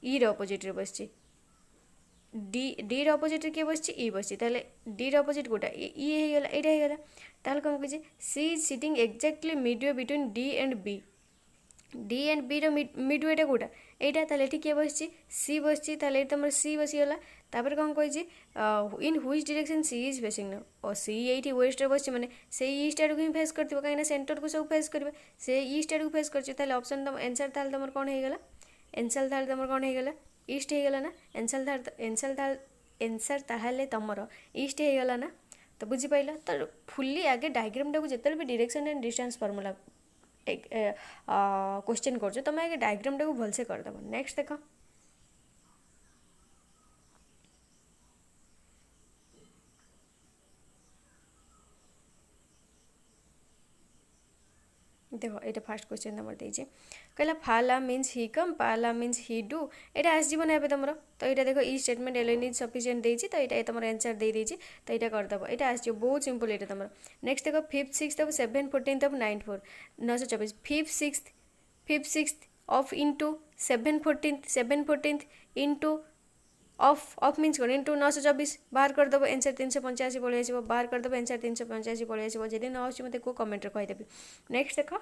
ई अपोजिट रे बसछि डी अपोजिट रे के बसछि ई बसछि ताले डी अपोजिट कोटा ई हे गला एटा हे गला ताले कोन कहछि C is sitting exactly midway between D and B D and B मिडवेटा कोटा एटा ताले एठी के बसछि सी बसछि ताले तुम सी बसीगला तापर कौन कही in which direction C is facing न और सी ये वेस्ट बस मैंने से ईस्ट आड़ को ही फेस कर कहीं सेंटर को सब फेस करेंगे से ईस्ट आड़ को फेस कर ऑप्शन तुम आंसर ताल तुम कौन होगा आंसर ताल तुम कौन होगा ईस्ट होगा ना आंसर ताहले तुम ईस्ट होगा ना तो बुझीपाल तो फुली आगे डायग्राम टाक जिते भी direction and distance formula question कर तुम आगे डायग्राम टाक भलसे करदेव नेक्स्ट देख देखो ये फास्ट क्वेश्चन तुम देखे कहला फाला मीन्स ही कम पाला मीन्स ही डू यहाँ आसजी ना तुम तो यहाँ देख e statement alone is sufficient देती तो यहाँ तुम आंसर दे देती तो यहाँ करदेव यहाँ आस बहुत सिंपल यहाँ तुम नेक्स्ट देख 5th 6th of 7 14th of 9 4 924 5th 6th of into 7 14th into of means कौन इंटू 924 बाहर करदेव आंसर 385 पलि आस बाहर करदेव आंसर 385 पलि आस जब न आस मत को कमेंट कहीदेवी नेक्स्ट देख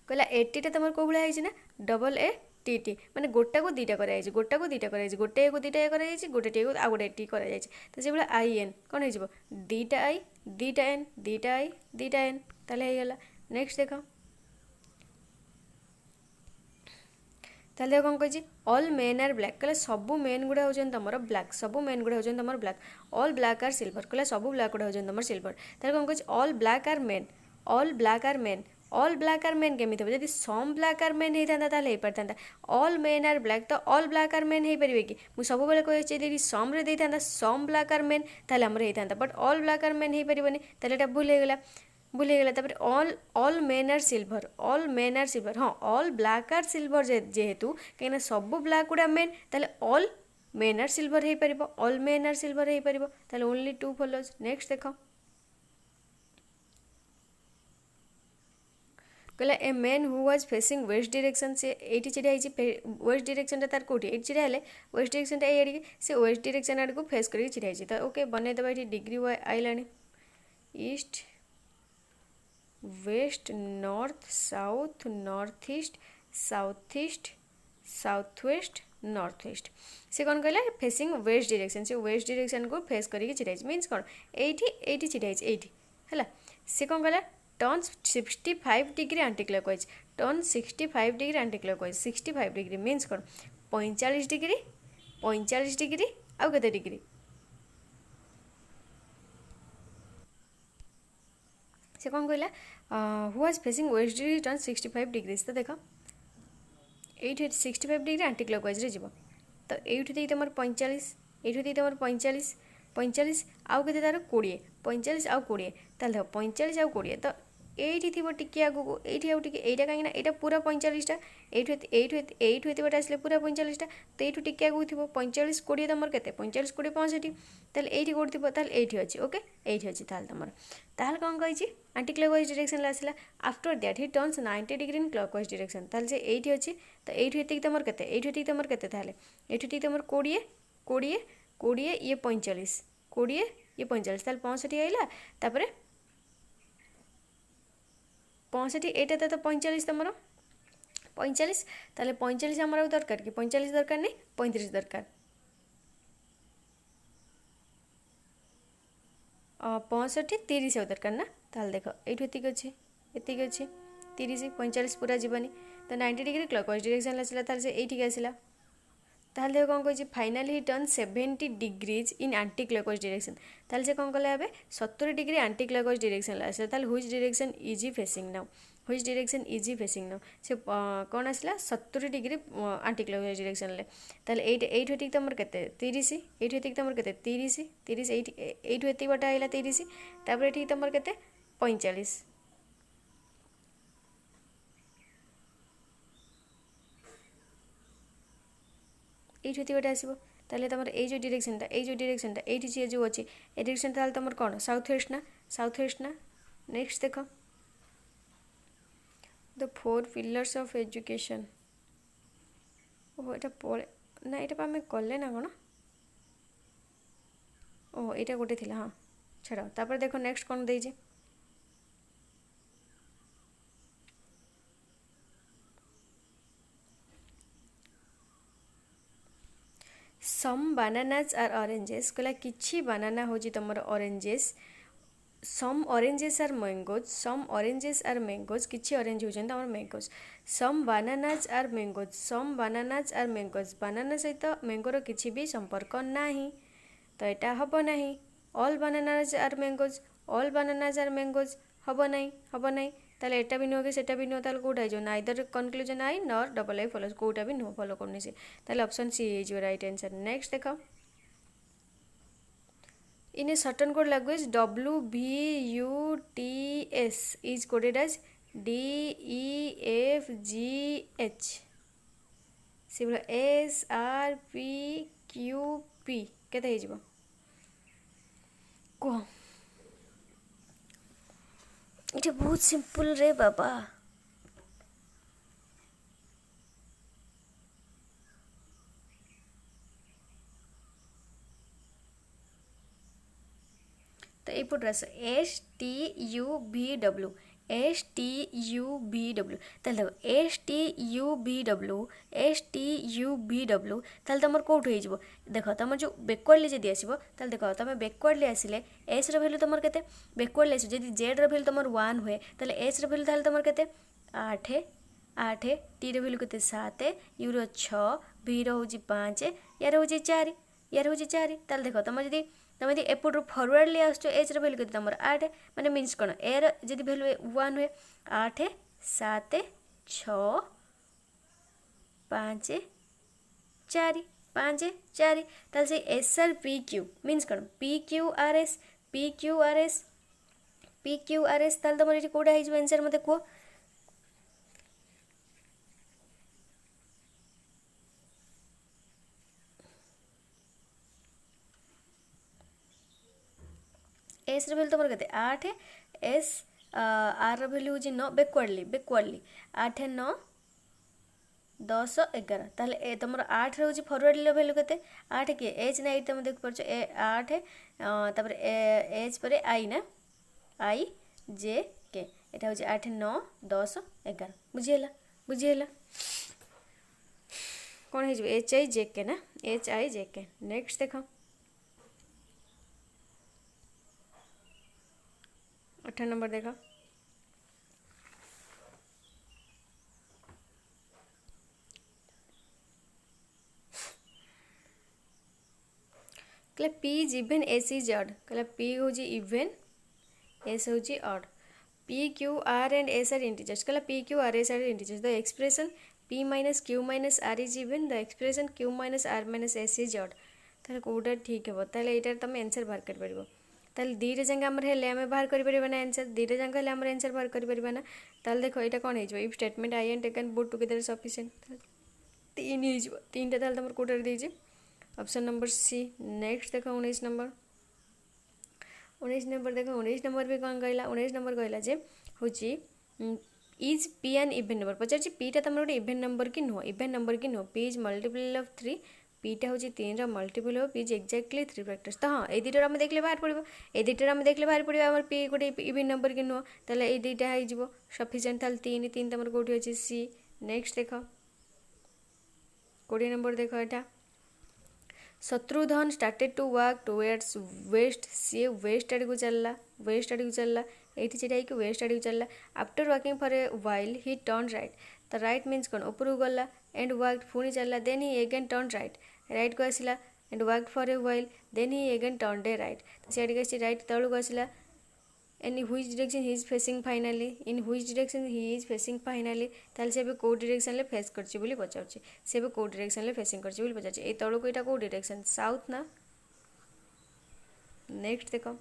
कहला 80टा तुम कौ भाई ना डबल ए टी टी मैंने गोटा को दुईटा कराई गोटा को दुईटा कराई गोटे को दुईटा कराई गोटे को आ गोटे टी कराई तो से भाई आई एन कौन हो दुईटा आई दुईटा एन दुईटा आई दुईटा एन ताले होगा नेक्स्ट देख ताले कौन कही ऑल मेन आर ब्लैक कहले सबू मेन गुड़ा होचन तमर ब्लैक सबू मेन गुड़ा होचन तमर black all black are silver कहले सबू ब्लैक गुड़ा होचन तमर सिल्वर ताले कौन कही all black are men all black are men all black are men केमी जब सम ब्लैक आर मेन होता ताले हो पारता ऑल मेन आर ब्लैक तो ऑल ब्लैक आर मेन हो पारे कि मुझे सब कही सम रे देता सम ब्लैक आर मेन ताले हमर होता but all black are men हो पारनी ताले भूल होगा तापर ऑल मेन आर सिल्वर हाँ ऑल ब्लैक आर सिल्वर जेहेतु कहीं सब ब्लैक गुड़ा मेन ताले ऑल मेन आर सिल्वर हो पार ऑल मेन आर सिल्वर हो पार ताले ओनली 2 फॉलोज नेक्स्ट देख कहला ए man who was facing west direction से ये चिड़ा वेस्ट डायरेक्शन तार कौटी ये चिड़ा वेस्ट डायरेक्शन ये से वेस्ट डायरेक्शन आड़ को फेस करके चिड़ा तो ओके बनईदेव ये डिग्री आईला east west north south north east south east south west north east से कौन कहला फेसिंग वेस्ट डायरेक्शन से वेस्ट डायरेक्शन को फेस करके छिड़ा मीन्स कौन एठी छिड़ा एठी है से कौन कहला turn 65 degree aunty clockwise turn 65 degree aunty clockwise 65 degree means कौन 45 डिग्री आउ केते डिग्री से कौन कहला who was facing west degree turn 65 degree तो देख ये 65 डिग्री आंटी क्लॉकवाइज जीव तो ये तुम 45 ये तुम 45 आउ के तार 20 45 आउ 20 ताल 45 आउ 20 तो ये थी टी आगू ये यहाँ कहीं यहाँ पूरा 45टा ये आसले पूरा 45टा तो ये टी आगू थी 45 20 तुम के 45 20 65 ताल ये कौट थी ताल ये अच्छी ओके ये अच्छी ताल तुम ताल कौन कही आंटी क्लॉकवाइज डायरेक्शन आसला after that he turns 90 degree in clockwise direction ताल से ये अच्छी तो ये तुम के ये तुम के ये तुम 20 20 20 ये 45 20 ये 45 ताल 65 आइला तापर 65 एटा तो 45 तुम 45 ताले 45 आमर दरकार कि 45 दरकार नहीं 35 दरकार 65 30 आउ दरकार ना ताल देख ये अच्छी 30 45 पूरा जीवनी तो 90 डिग्री क्लॉकवाइज डायरेक्शन आसला ताल से ये आसला ताल देख कौन कही फाइनाली टर्न 70 डिग्रीज इन आंटी क्लॉकवाइज डायरेक्शन ताल से कौन कला 70 डिग्री आंटी क्लॉकवाइज डायरेक्शन आसला ताल which direction is facing now which direction is facing now से कौन आसला 70 डिग्री आंटी क्लॉकवाइज डायरेक्शन ले ताल एठी तुम के 30 एठी तुम के 30 30 एठी बटा आइला 30 तापर एठी तुम के 45 ये गोटे आसो ताले तुम ये डायरेक्शनटा ये जो अच्छी ये डायरेक्शन ताल तुम कौन साउथ वेस्ट ना नेक्स्ट देख द 4 पिलर्स ऑफ एजुकेशन ओह ये पड़े ना ये आम कले ना कौन ओह ये गोटे थी हाँ छाड़ तापर देख नेक्स्ट कौन देजी सम बानानाज आर ऑरेंजेस कहला किछि बानाना होची तमर oranges some oranges are mangoes किछि ऑरेंज होचन तमर mangoes some bananas are mangoes banana सहित मैंगोर किछि भी संपर्क नाही तो एटा हबो नाही ऑल बानानाज आर मैंगोज हबो नाही ताले एटा भी नुह कि सेटा भी नुह ताले कोटा जो neither conclusion I nor double I follows कोटा भी नुह फॉलो करनी से ताले option C is your right answer next देखो in a certain code language WBUTS is coded as DEFGH similar SRPQP केते हे जिवो को ये बहुत सिंपल रे बाबा तो यपट आस STUVW ताल STUVW ताल तुम कौट हो देख तुम जो बैकवर्डली जब आसो ताल देख तुम बैकवर्डली आसिले एस रैल्यू तुम के बैकवर्डली आस जेड रैल्यू तुम 1 हुए ताल एस रैल्यू ताल तुम के 8 टी रैल्यू के 7 यू 6 भी हूँ 5 यार हूँ 4 ताल देख तुम जब तुम यदि एपटू फरवर्डली आस एच रैल्यू के तुम 8 माने मीन्स कौन एर जब भैल्यू 1 हुए 8 7 6 5 4 ताल से SRPQ मीन्स कौन PQRS ताल तुम ये कौटा हो आंसर मत कह एस भैल्यू तुम के 8 एस आर भैल्यू हूँ 9 बैकवर्डली 8 9 10 11 ताल तुम 8 हूँ फरवर्ड भैल्यू के 8 किए एच ना 8 तुम देख पार्छ 8 एच पर आई ना आई जे के एटा हूँ 8 9 10 11 बुझीगला बुझीगला कौन हो एच आई जे के ना एच आई जे के। नेक्स्ट देख 8 नंबर देख कहला P is even S is odd कहला पी हूँ इवेन एस हूँ odd P Q R and S are integers कहला P Q R S are integers the expression P minus Q minus R is even the expression Q minus R minus S is odd ताहले कोटा ठीक है ताहले एटार तुम आंसर बाहर कर परिबो ताहले दीटा जांग आमर हेले आमे बाहर करि परिबा ना आंसर दीटा जांग हेले आमर आंसर बाहर करि परिबा ना ताहले देखो एटा कोन हे जबो if statement I and taken both together sufficient तीन हे जबो तीनटा ताहले तुम कोटा दे जे ऑप्शन नंबर सी। नेक्स्ट देखो 19 नंबर 19 नंबर देखो 19 नंबर भी कौन कहला 19 नंबर कहला जे होची is P an even number पचार पीटा तुम गोटे इवेन नंबर कि नुह इवेन नंबर कि नुह पी इज मल्टीपल ऑफ 3 पीटा हूँ 3 multiple of P is exactly 3 factors तो हाँ ये दुटार आम देखले बाहर पड़ो ये दुटार आम देखले बाहर पड़ो आम पी गोटे इवेन नंबर कि नुह ताहले ये दुटा हो सफिशिएंट ताहले 3 3 तुम कौटी अच्छे सी। नेक्स्ट देख 20 नंबर देख एटा Shatrughan started to work towards west सी वेस्ट आड़ को चलला वेस्ट आड़ को चलला ये कि वेस्ट आड़ को चलला after working for a while he turn right तो राइट मीन्स कौन ऊपर गला एंड वर्क पुणी चलला then he again turn right right को आसला and work for a while then he again turn the right तो सीआड़ी राइट तलू को आसला and which direction he is facing finally in which direction he is facing finally ताल से को डायरेक्शन ले फेस करछि बोली पचारछि से को डायरेक्शन ले फेसिंग करछि बोली पचारछि ए तळो को एटा को डायरेक्शन साउथ ना। नेक्स्ट देखो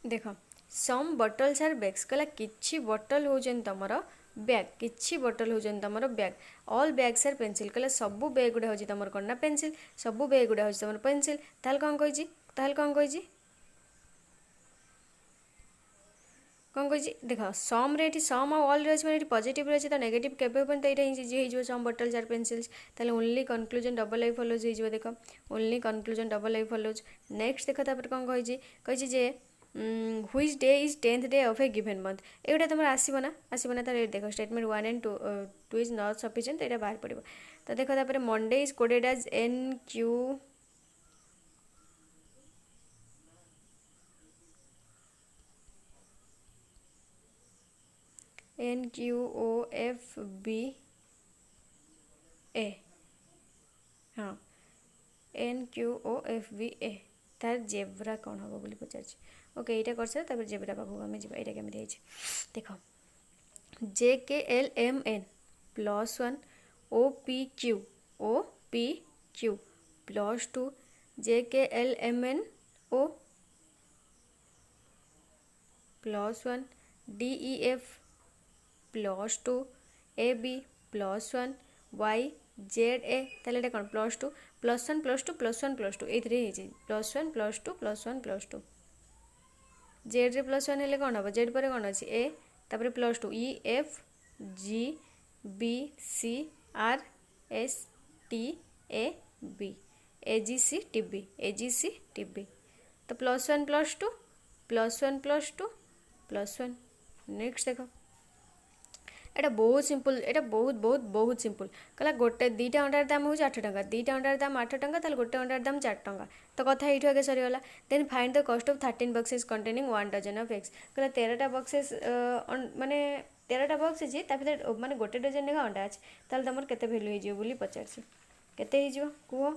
देखो सम बटल्स आर बैग्स कहला किछि बटल होजन तमरो बैग किछि बटल होजन तमरो bag all bags are pencil कहला सबु बैग गुडा होजी तमर कोन ना पेंसिल सबु बैग गुडा होजी तमर पेंसिल ताल कोन कहिजी कौन कही देख सम रे सम ऑल रे अच्छे पॉजिटिव रही तो नेगेटिव केबे पण तो ये इजी हो सम बटल्स आर पेंसिल्स ताले only conclusion double I follows हो देख only conclusion double I follows. Next देख तापर कौन कही जे which day is 10th day of a given month एटा तुम आसब ना तार देख statement 1 and 2 is not sufficient एटा बाहर पड़ो तो देख तापर Monday is coded as NQOFB A हाँ NQOFBA तार जेब्रा कौन हम बोली पचार ओके यहाँ कर सारे जेब्रा पाखक आम जा यहाँ केमी देख JKLMN +1 OPQ +2 JKLMN O +1 DEF +2 AB +1 YZA ताले एटा कौन +2 +1 +2 +1 +2 ये +1 +2 +1 +2 जेड रे +1 हेले कौन हम जेड पर कौन अच्छी ए तापर +2 E F G B C R S T A B AGC TB AGC TB तो +1 +2 +1 +2 +1। नेक्स्ट देखो एटा बहुत सिंपल एटा बहुत बहुत बहुत सिंपल कहला गोटे दीटा अंडार दाम हो 8 टंका दीटा अंडार दाम 8 टंका ताले गोटे अंडार दाम 4 टंका तो कथा ये आगे सरीगला then find the cost of 13 boxes containing 1 dozen of eggs कहला 13टा बॉक्सेस माने 13टा बॉक्स अछि ता भीतर माने गोटे डजन नेगा अंडा अछि ताले तमर केते वैल्यू हे जिवो बोली पचारछि केते हे जिवो कुहो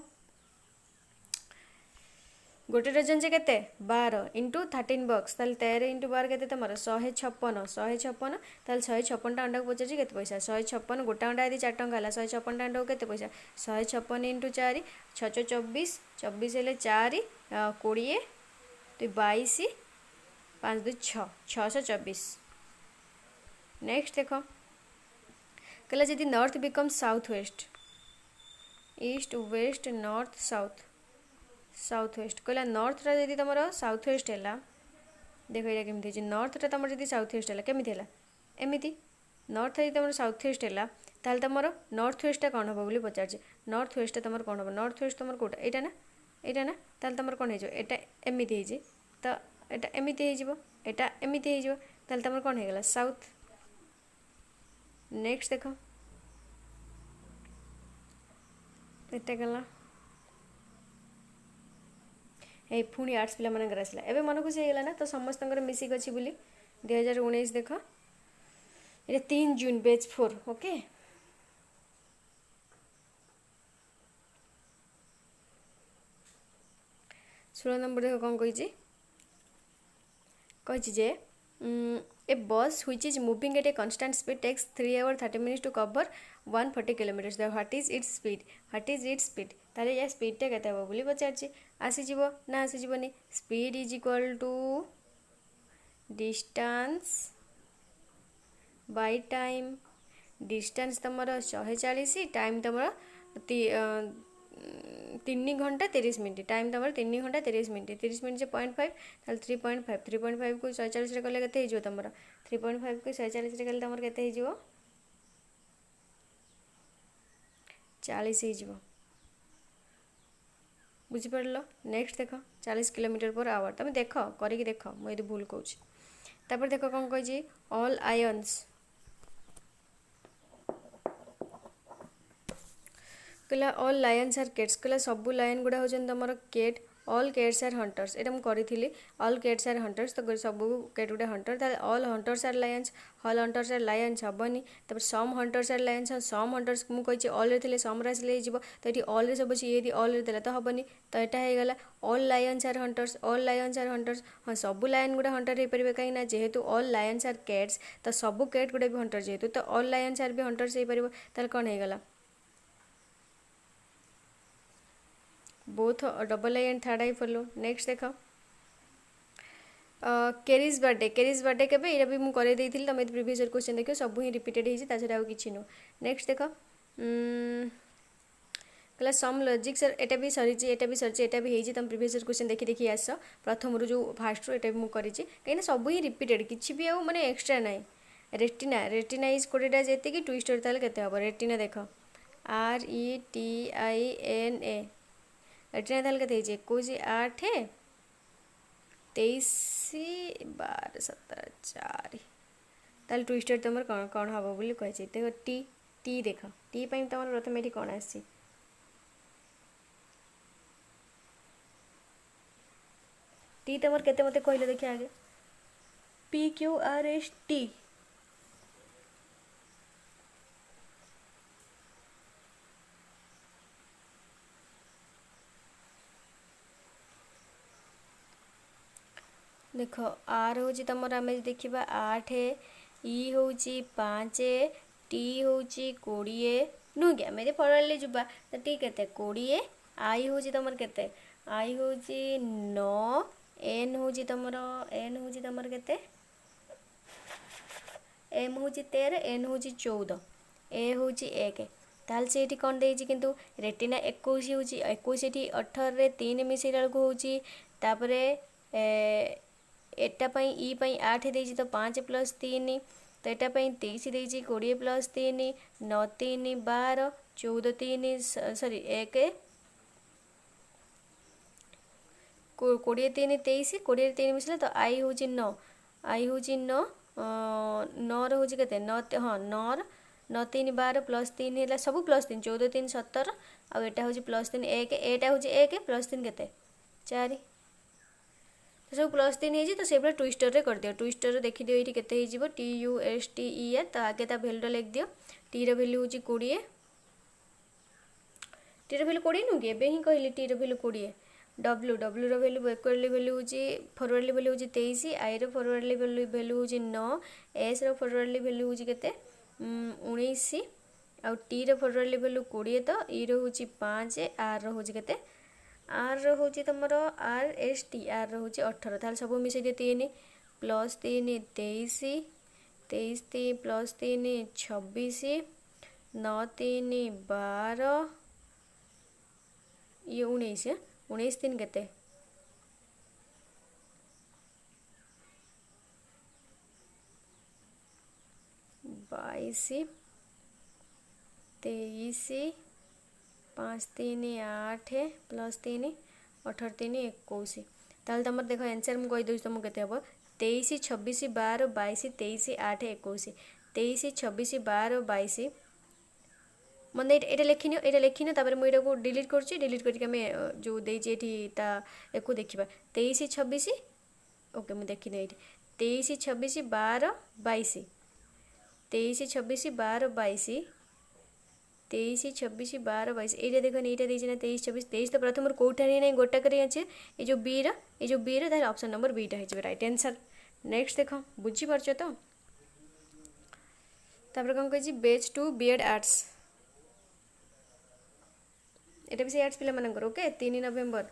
गोटे डजन से केते 12 इंटू 13 बॉक्स ताले 13 इंटू 12 केते तमर 156 ताले 156 टा अंडा को पचारछि केते पैसा 156 गोटा अंडा यदि 4 टंका हला 156 टा अंडा को केते पैसा 156 इंटू 4 6 24 24 हेले 4 20 तो 22 5 2 6 624। नेक्स्ट देखो कहला यदि north become south west east west north south south west कहला नॉर्थ रा यदि तुम साउथ वेस्ट है देख ये केमी नॉर्थ रा तुम यदि साउथ वेस्ट है केमी एमती नॉर्थ यदि तुम साउथ वेस्ट है ताल तुम नॉर्थ वेस्टा कौन हम बोली पचार नॉर्थ वेस्टा तुम कौन हम नॉर्थ वेस्ट तुम कौटा यहाँ ना ताल तुम कौन हो एमती तो यहाँ एमती होटा एमती हो तुम कौन होगा साउथ। नेक्स्ट देख एटा गला ए पुणी आर्ट्स पिला मनकर आसला एबे मन खुशी होगा ना तो समस्त मिसिक अच्छी बोली 2019 देख ये 3 जून बैच 4 ओके। षोल नंबर देख कौन कही जे ए बस which is moving at a constant speed takes 3 hours 30 minutes to cover 140 kilometers the what is its speed ताले या स्पीड टा केते बोली पचार आसीजिव ना आसीजिवनी speed is equal to distance by time distance तुमर 140 टाइम तुमर 3 घंटा 30 मिनट टाइम तुम 3 घंटा 30 मिनट 30 मिनट से 0.5 ताल 3.5 को 140 कले के तुम 3.5 को 140 कले तुम के 40 हो बुझिपार। नेक्स्ट देख 40 किलोमीटर पर आवर तुम देख करी देख मुझे भूल कहूँ देख कौन कही ऑल आयन्स कहला ऑल लायन्स आर केट्स कहला सबू लायन गुड़ा होचन तुम केट ऑल केट्स आर हंटर्स एटा मुझे करी ऑल केट्स आर हंटर्स तो सबू केट गुड़ा हंटर ताले all hunters are lions all hunters are lions हेनी तब some hunters are lions some hunters मुझे ऑल रे सम आसिले तो ये ऑल रे सब अच्छी ये ऑल रे देला तो हेनी तो यहाँ होगा ऑल लायन्स आर हंटर्स हाँ सबू लायन गुड़ा हंटर हो पारे कहीं जेहेतु ऑल लायन्स आर केट्स तो सबू केट गुड़ा भी हंटर जेहेतु तो ऑल लायन्स आर भी हंटर्स हो पारे कौन होगा both double I and third I follow. Next देख केरीज बर्थडे के ये भी मुझे कर तुम प्रीवियस क्वेश्चन देख सब ही रिपीटेड होता आउ कि नुह। नेक्स्ट देख कहला सम लॉजिक सर एटा भी सरी एटा भी होती तुम प्रीवियस क्वेश्चन देखी देखी आस प्रथम रू जो फास्ट रू एटा भी मुझे कहीं सब ही रिपीटेड किसी भी आउ माने एक्सट्रा ना। रेटिना इज कोडेटा जी ट्विस्टर ताल के रेटिना देख RETINA रेटिना ताल के 21 8 23 12 17 4 ताल ट्विस्टर तुम कौन कौन हम बोली कही देख टी देख टी तुम प्रथम ये कौन आसी टी तुम के मत कहले देखिए आगे PQRST देख आर हूँ तुम आम देखा 8 ई हूँ 5 टी हूँ 20 नुह कि आम फरवार्डली जुबा तो टी के 20 आई हूँ तुम के आई हूँ 9 एन हूँ तुम के एम हूँ 13 एन हूँ 14 ए हूँ 1 ताल से ये कौन दे किंतु रेटिना 21 हूँ 21 ये 18 रे 3 मिसेला बेलू हूँ एटापाई ई पाई 8 देजी तो 5 + 3 तो एटापाई 23 देजी 20 + 3 9 3 12 14 3 सॉरी 1 20 3 23 20 3 मिसला तो आई हूँ 9 आई हूँ 9 9 हूँ के 9 हाँ 9 9 3 12 + 3 है सब +3 14 3 17 आउ एटा हूँ +3 1 एटा हूँ 1 +3 के 4 तो सब +3 हो तो से ट्विस्टर रे कर दियो ट्विस्टर देखी दियो ये केते हो TUSTER तो आगे ता भैल्यूटा लिख दियो टी रो भैल्यू हूँ 20 टी रो भैल्यू 20 नु कि एबे ही कहली टी रो भैल्यू 20 डब्ल्यू रो भैल्यू बैकवर्डली भैल्यू हूँ फरवर्डली भैल्यू हूँ 23 आई रो फरवर्डली भैल्यू हूँ 9 एस रो फरवर्डली भैल्यू हूँ केते 19 आउ टी रो फरवर्डली भैल्यू 20 तो ई रो हूँ 5 आर रो हूँ केते आर हूँ तुम RST आर हूँ 18 ताल सब मिसे दिए 3 + 3 23 23 + 3 26 9 3 12 ये 19 19 3 के 22 23 5 3 8 प्लस 3 18 3 21 ताल तुम देख आंसर मुझे कहीदे तुमको केते हम 23 26 12 22 23 8 21 23 26 12 22 मन ये लिखिन ये लिखिन मुझे को डिलीट कर डिलीट करके जो देती को देखा 23 26 ओके मुझे देखनी ये 23 26 12 22 23 26 12 22 23 26 12 22 ये देख ये देना 23 26 23 तो प्रथम कौटा नहीं गोटा कर अच्छे ये जो बी रे ऑप्शन नंबर बीटा हो राइट आंसर। नेक्स्ट देख बुझीपार तो तापर कौन कही बैच 2 बीएड आर्ट्स ये भी से आर्ट्स पिला मानकर ओके 3 नवेम्बर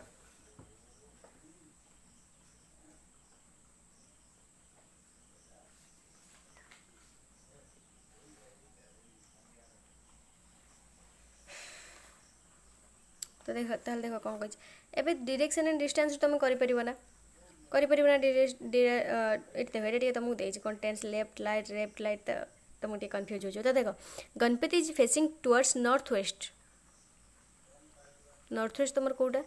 तो देख ताल देख कौन कही एबे डायरेक्शन एंड डिस्टेंस तुम करना देख तुमको देती कंटेंट्स लेफ्ट राइट तुमको कन्फ्यूज हो तो देख Ganpati is facing towards north west तुम कौटा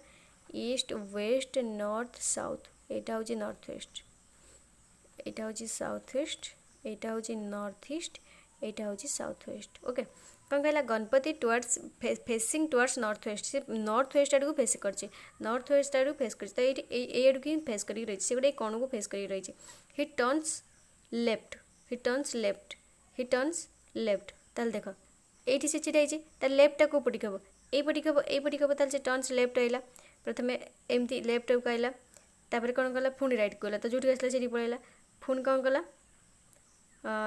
ईस्ट वेस्ट नॉर्थ साउथ यहाँ हूँ नॉर्थ वेस्ट यहाँ हूँ साउथ वेस्ट यहाँ हूँ नॉर्थ ईस्ट यहाँ हूँ साउथ वेस्ट ओके कौन कहला Ganpati towards facing towards north west से नॉर्थ वेस्ट आड़ को फेस कर नॉर्थ वेस्ट आड़ फेस कर तो ये आड़ ही फेस कर रही से गोटे कौन को फेस कर रही हि टर्न्स लेफ्ट ताल देख ये से छिड़ा लेफ्ट को पटी हम ये ताल से टर्न्स लेफ्ट आइला प्रथम एमती लेफ्ट को आइला तापर कौन कला पुणी राइट को गला तो जो आसला से पलैला पुणी कौन कला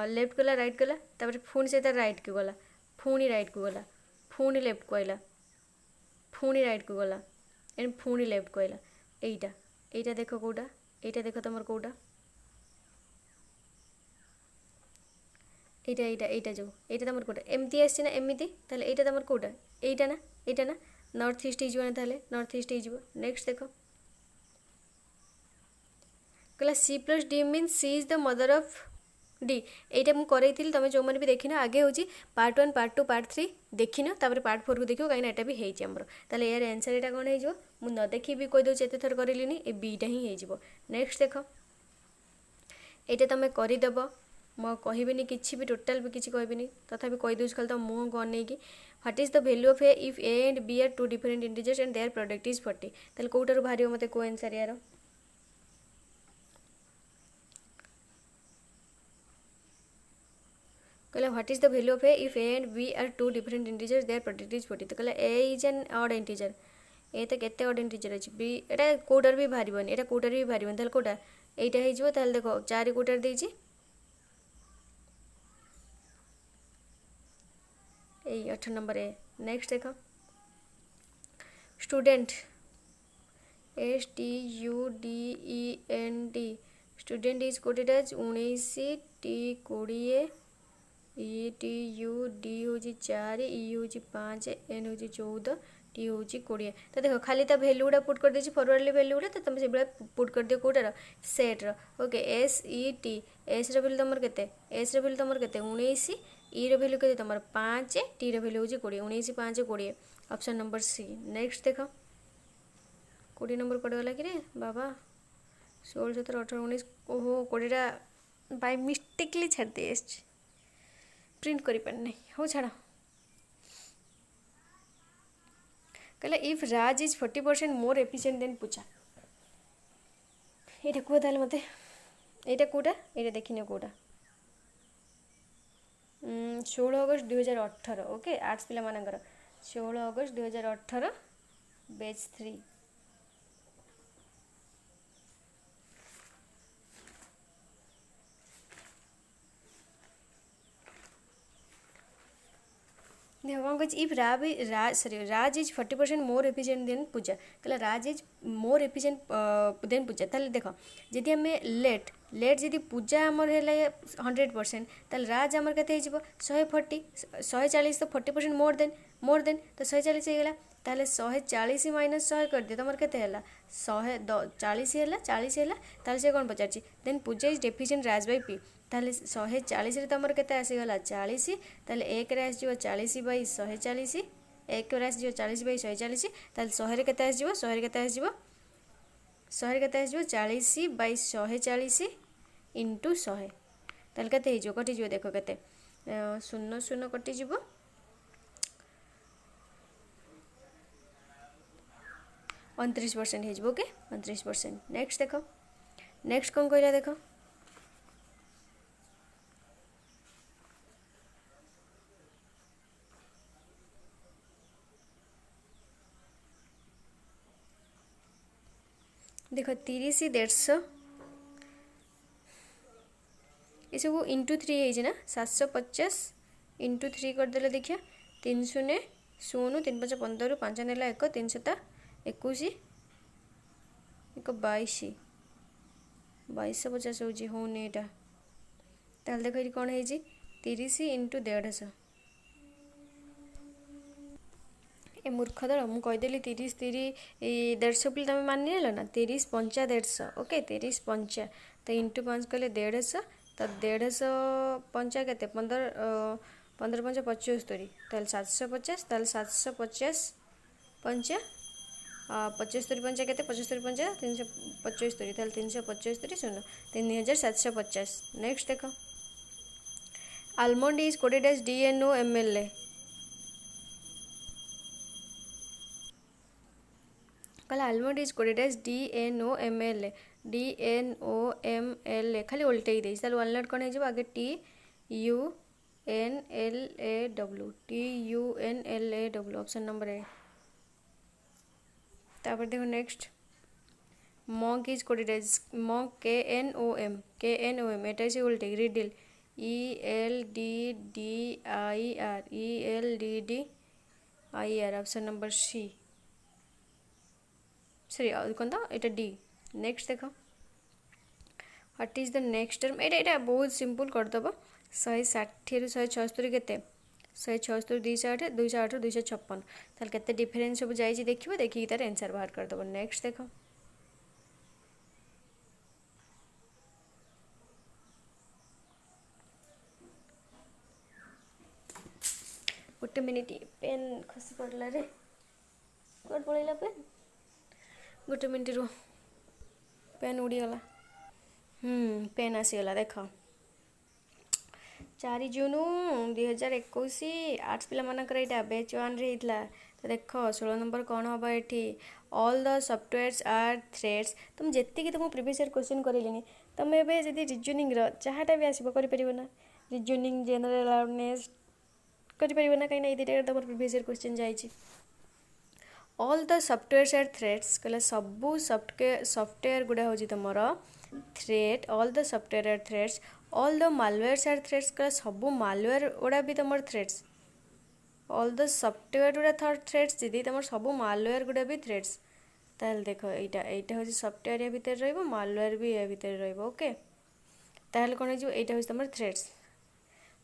लेफ्ट गला राइट गला तापर पुणी से राइट को गला पुणी राइट को गला पुणी लेफ्ट को आइला पुणी राइट को गला एंड पुणी लेफ्ट को आइला एटा देख कौटा एटा देख तुम कौटा एटा जो एटा तुम कौटा एमती आसी ना एमती ताले एटा तुम कौटा एटा ना नॉर्थ ईस्ट हो ताले नॉर्थ ईस्ट हो। नेक्स्ट देख कहला C plus D mean C is the mother of D एटा मुझे करें तुम जो मैंने भी देखी आगे हूँ पार्ट 1 पार्ट 2 पार्ट 3 देखिन तापर पार्ट 4 को देखो कहीं एटा भी होमर ताले यार आंसर यहाँ कौन हो मुझे न देखी भी कहीदे एत थर करें ए बीटा ही हो। नेक्स्ट देख ये तुम करदेव मु कहबी किसी भी टोटाल भी किसी कहबी तथापि कहीदे खाली तो मुँह को अनेक what is the value of A if A and B are two different integers and their product is 40 ताले कौटार बाहर मत को आंसर यार कहला what is the value of A if A and B are two different integers their product is 40 तो कहला A is an odd integer A तो केते ऑड इंटीजर अच्छी बी एटा कौटार भी बाहर एटा कौटार भी बाहर ताले कौटा यहाँ हो देख 4 कौटार देजी यही 8 नंबर ए। नेक्स्ट देख student STUDENT student is coded as 19 T 20 ETUD हूँ 4 E हूँ 5 N हूँ 14 T हूँ 20 तो देख खाली ता भैल्यू गुड़ा पुट कर देছি फॉरवर्डली भैल्यू गुड़ा तो तुम से पुट कर दियो कोटार सेट्र ओके SET एस भैल्यू तुम केते एस भैल्यू तुम केते 19 ई भैल्यू के तुम 5 टी भैल्यू हूँ 20 19 5 20 ऑप्शन नंबर सी। नेक्स्ट देख 20 नंबर कट गला कि बाबा 16 17 18 19 ओहो 20टा बाय मिस्टेकली छाड़ दे प्रिंट करी पारनी हो छाड़ कहला if Raj is 40% more efficient then Puja ये कह ताल मत यहाँ कौटा ये देखने कौटा 16 अगस्त 2018 ओके आर्ट्स पिला मानकर 16 अगस्त 2018 बैच 3 कौन कही if Raj is 40% more efficient then Puja कहला Raj is more efficient then Puja ताले देख जदि आम लेट जदि पूजा आमर है 100% ताले राज आमर केते 140 140 तो 40% मोर देन तो 140 हो गला ताले 140 माइनस 100 कर दिए तुम केते हला चालीस है 40 से कौन पचार then Puja is deficient rise by P ताले 140 रे तमर केते आसीगला 40 ताले 1 रे आसीजो 40 बाई 140 1 रे आसीजो 40 बाई 140 ताले 100 रे केते आसीजो 100 रे केते आसीजो 100 रे केते आसीजो 40 बाई 140 इंटू 100 ताले केते हिजो कटि जो देखो केते 0 0 कटि जीवो 29% हिजबो के 29%। नेक्स्ट देखो नेक्स्ट कौन कहला देखो देखो 30 150 ये सब इंटू 3 है ना 750 इंटू 3 करदे देखिए 3 शून्य 0 3 5 15 5 नेला 1 3 7 21 1 22 2250 होजी होनी एटा ताल देखो ये कौन है 30 इंटू 150 ए मूर्ख दल मुझे कहीदेली 30 30 150 बोली तुम मान ना 30 5 150 ओके 30 5 तो इंटू 5 कले 150 तो 150 5 के 15 15 5 75 ताल 750 ताल 750 5 75 5 के 75 5 375 ताल 375 शून्य 3750। नेक्स्ट देखो almond is coded as DNOMLA कल almond is coded as DNOMLA DNOMLA खाली उल्टे दे वालनट कौन हो आगे TUNLAW ऑप्शन नंबर ए तापर देखो next monk is coded as monk KNOM एटा से उल्टे riddle ELDDIR option number C sorry कौन था ये डी। नेक्स्ट देखो what is the next term एटा बहुत सिंपल करदब 160 रु 176 केते 176 208 208 256 ताल केते डिफरेंस सब जाई देखिबो देखि तार आंसर बाहर करदब। नेक्स्ट देखो गोटे मिनिट पेन खसी पड़ला रे कोड पळैला पेन गोटे मिनट रो पेन उड़ीगला पेन आसीगला देख 4 जून 2021 आर्ट्स पिला मानकर एटा बैच 1 रे हितला तो देख 16 नंबर कौन हम ये all the softwares are threads तुम जेतिक तुम प्रीवियस ईयर क्वेश्चन करलिनी तुम एबे जदी रीजनिंग रो जहाटा भी आसीबो करि परिबो ना रीजनिंग जनरल अवेयरनेस करि परिबो ना काइना ए दिटा तुम प्रीवियस ईयर क्वेश्चन जाईची all the softwares are threats कहले सबू सॉफ्टवेयर गुड़ा हूँ तुम threat all the software are threats all the malwares are threats कहले सबू मालवेयर गुड़ा भी तुम थ्रेड्स ऑल द सॉफ्टवेयर गुड़ा थ्रेड्स दीदी तुम सबू मालवेयर गुड़ा भी थ्रेड्स ताल देखो यहाँ हूँ सॉफ्टवेयर या भितर रही मालवेयर भी या भितर रही ओके ताल कौन हो यहाँ हूँ तुम threats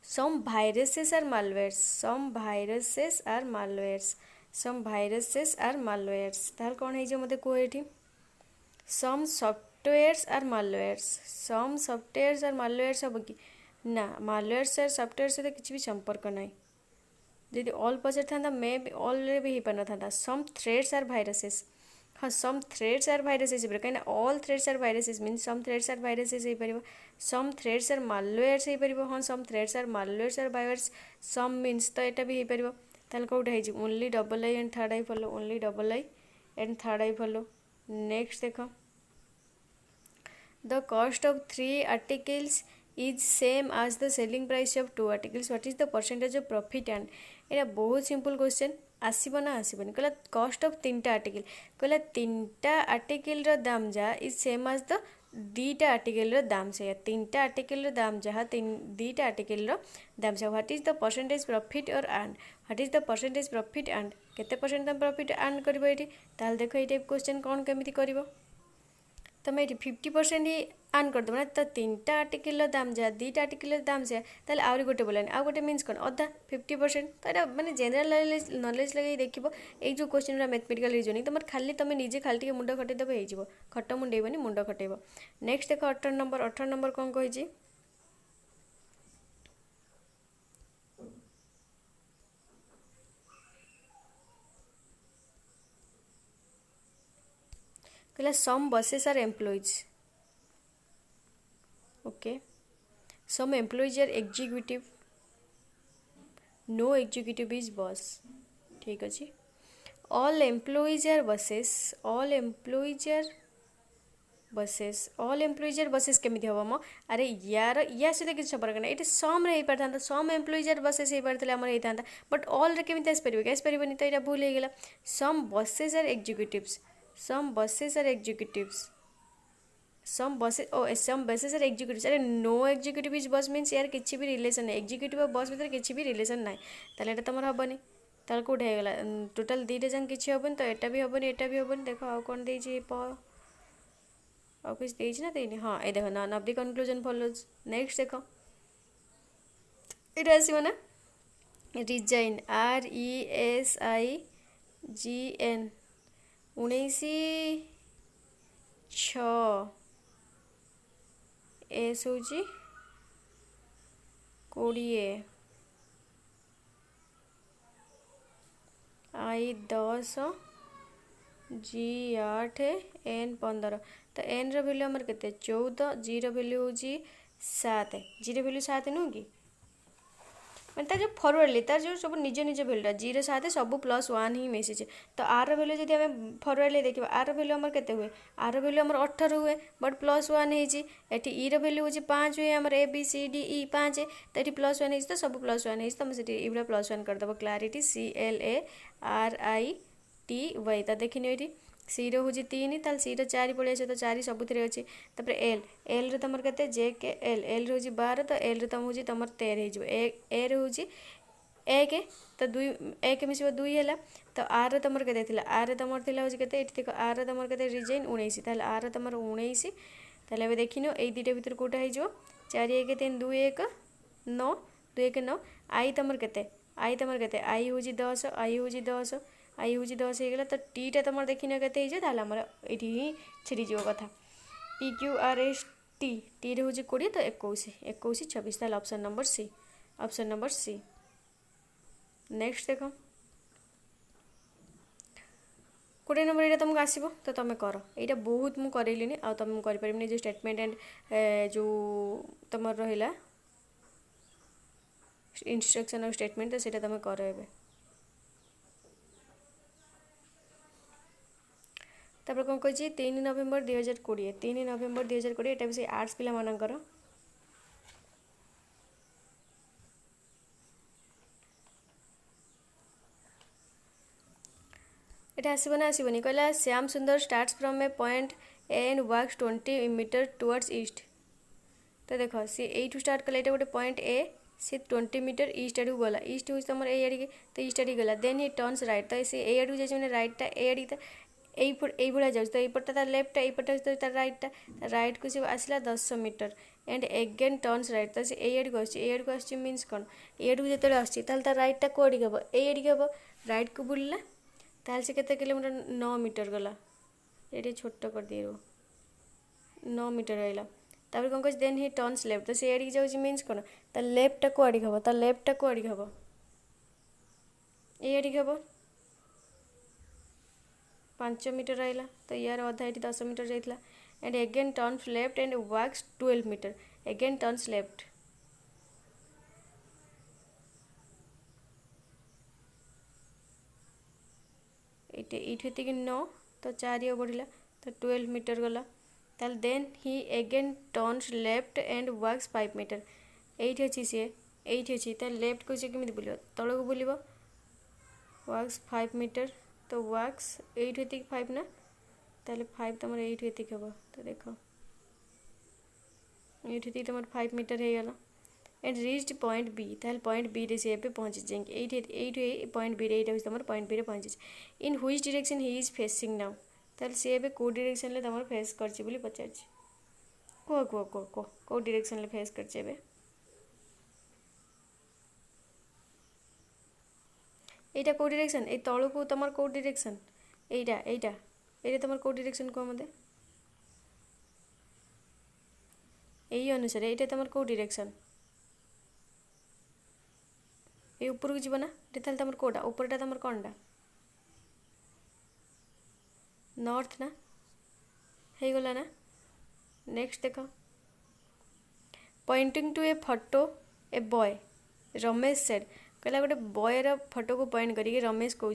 some viruses are malwares some viruses are malwares some viruses are malwares ताल कौन है मत कह ये some softwares are malwares some softwares are malwares हम कि ना मालवेयर्स आर सॉफ्टवेयर सहित किसी भी संपर्क ना जी ऑल पचार था मे भी ऑल भी हो पार था सम थ्रेड्स आर भाइरसेस हाँ सम थ्रेड्स आर भाइरसेस कहीं all threats are viruses mean some threats are viruses हो पार सम थ्रेड्स आर मालवेयर्स हो पार हाँ some threats are malwares are virus some means तो यहाँ भी हो पार ताल कौटे है only double I and third I follow only double I and third I follow. Next देखो the cost of 3 articles is same as the selling price of 2 articles what is the percentage of profit and ये बहुत सिंपल क्वेश्चन आसब ना आसबनी कहला कॉस्ट ऑफ 3टा आर्टिकल कहला 3टा आर्टिकल दाम जहाँ is same as the 2टा article दाम से 3टा आर्टिकल दाम जहाँ 2टा आर्टिकल दाम से what is the percentage profit और earn what is the percentage profit earn केते परसेंट तुम प्रॉफिट अर्न कर देखो ये टाइप क्वेश्चन कौन केमिति करिवो तुम ये 50% ही आर्न करदेव ना। तो 3टा आर्टिकल दाम जहाँ 2टा आर्टिकल दाम से ताले आउरी गोटे बोलानी आउ गोटे मीन्स कौन अधा 50%। तो यहाँ मैंने जेनराल नॉलेज लगे देखिए ये जो क्वेश्चन मैथमेटिकल रीजनिंग तुम खाली तुम निजे खाली टे मुंड खटेदेव हो खट मुंडेबनी मुंड खटेब। नेक्स्ट देख 18 नंबर कौन कही कहला some bosses are employees. Okay some employees are executive no executive is boss. ठीक अच्छे all employees are bosses all employees are bosses all employees are bosses केमी हम मो अरे यार या सहित किसी संपर्क ना ये सम रे पार था सम एम्प्लॉइज आर बसेस हो पारे आम होता बट ऑल रे केमी आसपारे तो यहाँ भूल होगा। Some bosses are executives some bosses are executives some bosses are executives. अरे no executive is boss means यार किसी भी रिलेशन ना एग्जीक्यूटिव और बस भर किसी भी रिलेशन ना ताले तुम हेनी ताले कौटे होगा टोटाल 2टा जाक किसी हेनी तो यहाँ भी हेनी यहाँ भी हेनी। देख आउ कौन दे और कुछ देना देनी हाँ ये देख none of the conclusion follows. Next देख ये आसो ना रिजाइन RESIGN 19/6 एस हूँ 20 I10 G8 N15 तो एन रैल्यू आमर के 14 जी रैल्यू हूँ 7 जी रैल्यू 7 नुह कि मैं तार जो फरवर्डली तार जो सब निज निज भैल्यूटा जी रे 7 सब +1 ही मिसी। तो आर भैल्यू जब आम फरवर्डली देखा आर भैल्यू आमर के हुए आर भैल्यू आमर 18 हुए बट +1 होती ई भैल्यू हूँ 5 हुए आमर ABCDE 5 तो ये +1 तो सब +1 होती तो मुझे ये +1 करदेव क्लारिटी CLARITY तो देखनी ये सी रो हूँ 3 ताल सी रो 4 पड़े तो 4 सबुथ अच्छी। तापर एल रे तुम के JK एल रे हूँ 12 तो एल रे तुम हूँ तुम 13 हो ए रे हूँ 1 तो 2 1 मिस 2 है। तो आर तुम के आर रे तुम हूँ के आर रे तुम के रिजाइन 19 ताल आर तुम 19 ताल देखिन ये 2टा भितर कौटा हो 4 1 3 2 1 9 2 1 9 आई तुम के आई तुम के आई हूँ 10 आई हूँ 10 आई हूँ 10 होगा तो टीटा तुम देखने के आमर ये छिड़ीज कथा PQRS टी रे हूँ 20 तो 21 21 26 ताल option number C option number C. Next देख 20 नंबर ये तुमको आसो तो तुम कर यहाँ बहुत मुझे करैली आ तुम कर जो स्टेटमेंट एंड जो तुम रहा इंस्ट्रक्शन और स्टेटमेंट तो सीटा तुम कर ए तापर कौन कही 3 नवेम्बर 2020 3 नवेम्बर 2020 यहाँ भी से आर्ट्स पिला मानकर यहाँ आसो ना आसोनी कहला Shyam Sundar starts from a point A and works 20 metre towards east. तो देख सी यू स्टार्ट कला गोटे पॉइंट ए सी 20 मीटर ईस्ट आड़ गला ईस्ट हूँ तुम ये तो ईस्ट आड़ गला देन ही टर्न्स राइट तो सी ए आड़ जाए रईटा ए यही जाऊँ तो यपटा तार लेफ्टा यपटा तार रईटा रईट को सी आसला 10 metre and again turns right तो सी एड को आस मीन्स कौन एड को जो आसाल तार रईटा कौड़ी हम एडिक हम रईट को बुलला ताल से केते किलोमीटर 9 मीटर गला ये छोट कर दिए 9 मीटर रहा तापर कौन कह देन ही टर्न्स लेफ्ट तो सी एडिक जाऊँ मीन्स कौन तार लेफ्टा कौड़ी हम तार लेफ्टा कौड़ी हम एडिक हम 5 मीटर रहा तो यार अधा ये 10 मीटर जाइला and again turns left and works 12 metre again turns left ये 9 तो 4 बढ़ला तो 12 मीटर गला ताल then he again turns left and works 5 metre ये अच्छी सी ये अच्छी तो लेफ्ट को केमी बुल तल को बुल वर्क्स 5 मीटर तो वर्क्स 8 5 ना ताले 5 तुम 8 हम तो देख ये तुम 5 मीटर हो गला एंड रीच्ड पॉइंट बी ताल पॉइंट बी रे सी पहुँची जाएंगे ये पॉइंट बी रे तुम पॉइंट बी रे पहुँची इन which direction he is facing now ताल सी ए कौ डायरेक्शन ले तुम फेस करछि बोली पचारछि कह कह कह कह कौ डायरेक्शन ले फेस करछि एबे एटा कौ डायरेक्शन ए तळु को तुम कौ डायरेक्शन एटा एटा एटा तुम कौ डायरेक्शन कह मते यही अनुसार ये तुम कौ डायरेक्शन ये ऊपर को जीव ना ये तुम कौटा ऊपरटा तुम कौनटा नॉर्थ ना हो गला ना नेक्स्ट देख pointing to a photo a boy Ramesh said कहला गोटे बॉयर फोटो को पॉइंट करी रमेश कहूँ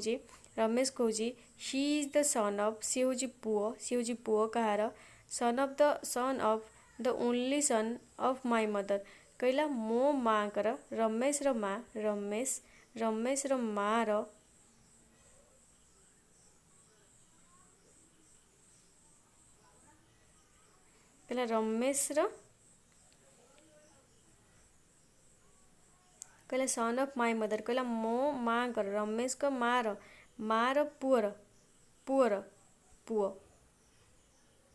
he is the son of सी हूँ पुओ कहार son of the only son of my mother कहला मो माँ कर रमेश रो माँ रो कहला रमेश रो कहला सन ऑफ माय मदर कहला मो माँ कर रमेश को माँ रो पुओ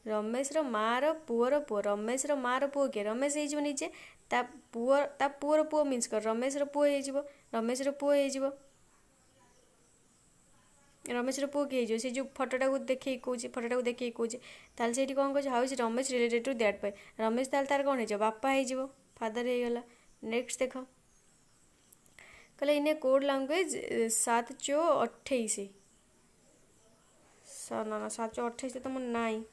रमेश रो माँ रो पुओ रमेश रो माँ रो पुओ किए रमेश हो निजे ता पुओर पुओ मीन्स कर रमेश रो पुओ हो रमेश रो पुओ हो रमेश रो पुओ किए से जो फोटोटा को देखिए फोटोटा को देखिए कौचे ताल से कौन कह how is Ramesh related to that boy Ramesh तार कौन हो बापा हो फादर हो गला नेक्स्ट देख कहले इन ए कोड लैंग्वेज 7/28 ना 7/28 तो मोर नाई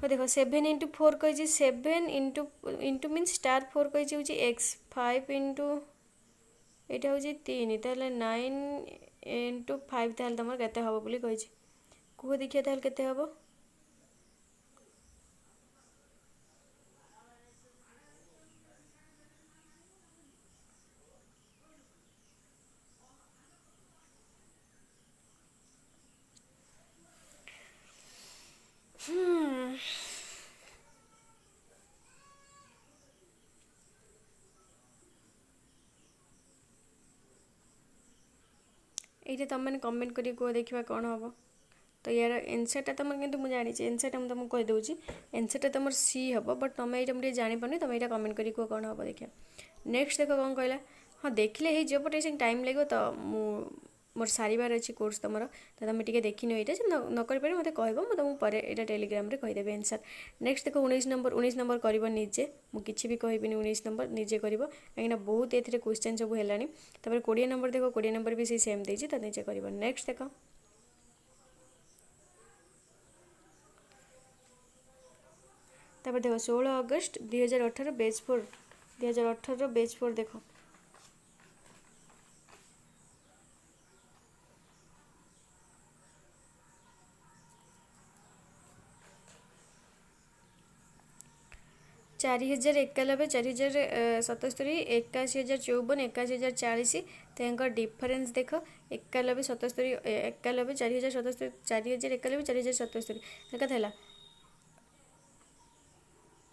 तो देखो 7 × 4 कही 7 इंटू मीन्स स्टार 4 कही हूँ एक्स 5 इंटू यहाँ हूँ 3 ताहले 9 × 5 ताहले तुम केते हम बोली कही कह देखिए ताहले केते हम ये तुम मैंने कमेंट करी कह देखा कौन हम तो यार एनसरटा तुम कि मुझे जानी एनसरटा मुझे तुमको कहीदे एनसरटा तुम सी हम बट तुम ये मुझे जापार तुम यहाँ कमेंट करी कह कौन हम देखिए नेक्स्ट देख कौन कहला हाँ देखले हो बट ये टाइम लगे तो मोर सारिबार अच्छी कोर्स तुम तो तुम टे देखनी यहाँ न कर मत कह तुमको यहाँ टेलीग्राम रे कहीदेवी आंसर नेक्स्ट देख 19 नंबर कर निजे मुझे भी कहबी 19 नंबर निजे कर कहीं बहुत ये क्वेश्चन सब है 20 नंबर देख 20 नंबर भी सेम देती तो निजे कर नेक्स्ट देख देख 16 अगस्त 2018 बेच 4 2018 बेच 4 देख 4091 4077 81,054 81,040 तो डिफरेन्स देख 91 77 91 4077 4091 4077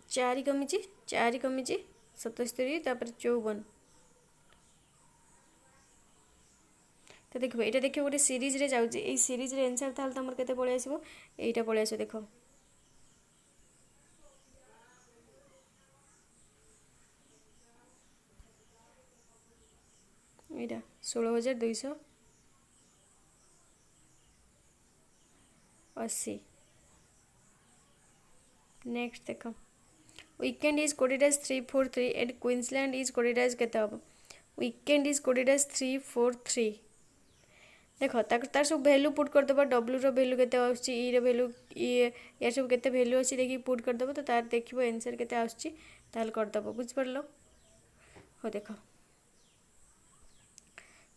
क्या 4 कमी 77 तापर 54 तो देखो ये देखो गोटे सीरीज रे जाऊँगी ये सीरीज रे आंसर ताल तुम केते पळै आसीबो एटा पळै आसो देखो यहाँ 16,280 नेक्स्ट देख weekend is coded as 343 and Queensland is coded as केते हम वीकेंड इज कोडेड एज 343 देख तार सब भैल्यू पुट करदेव डब्ल्यू रो भैल्यू केते आछी ई रो भैल्यू यार सब केते भैल्यू अच्छी देखिए पुट करदेव तो तार देखो आंसर केते आछी ताल करदेव बुझ पड़ल हो देख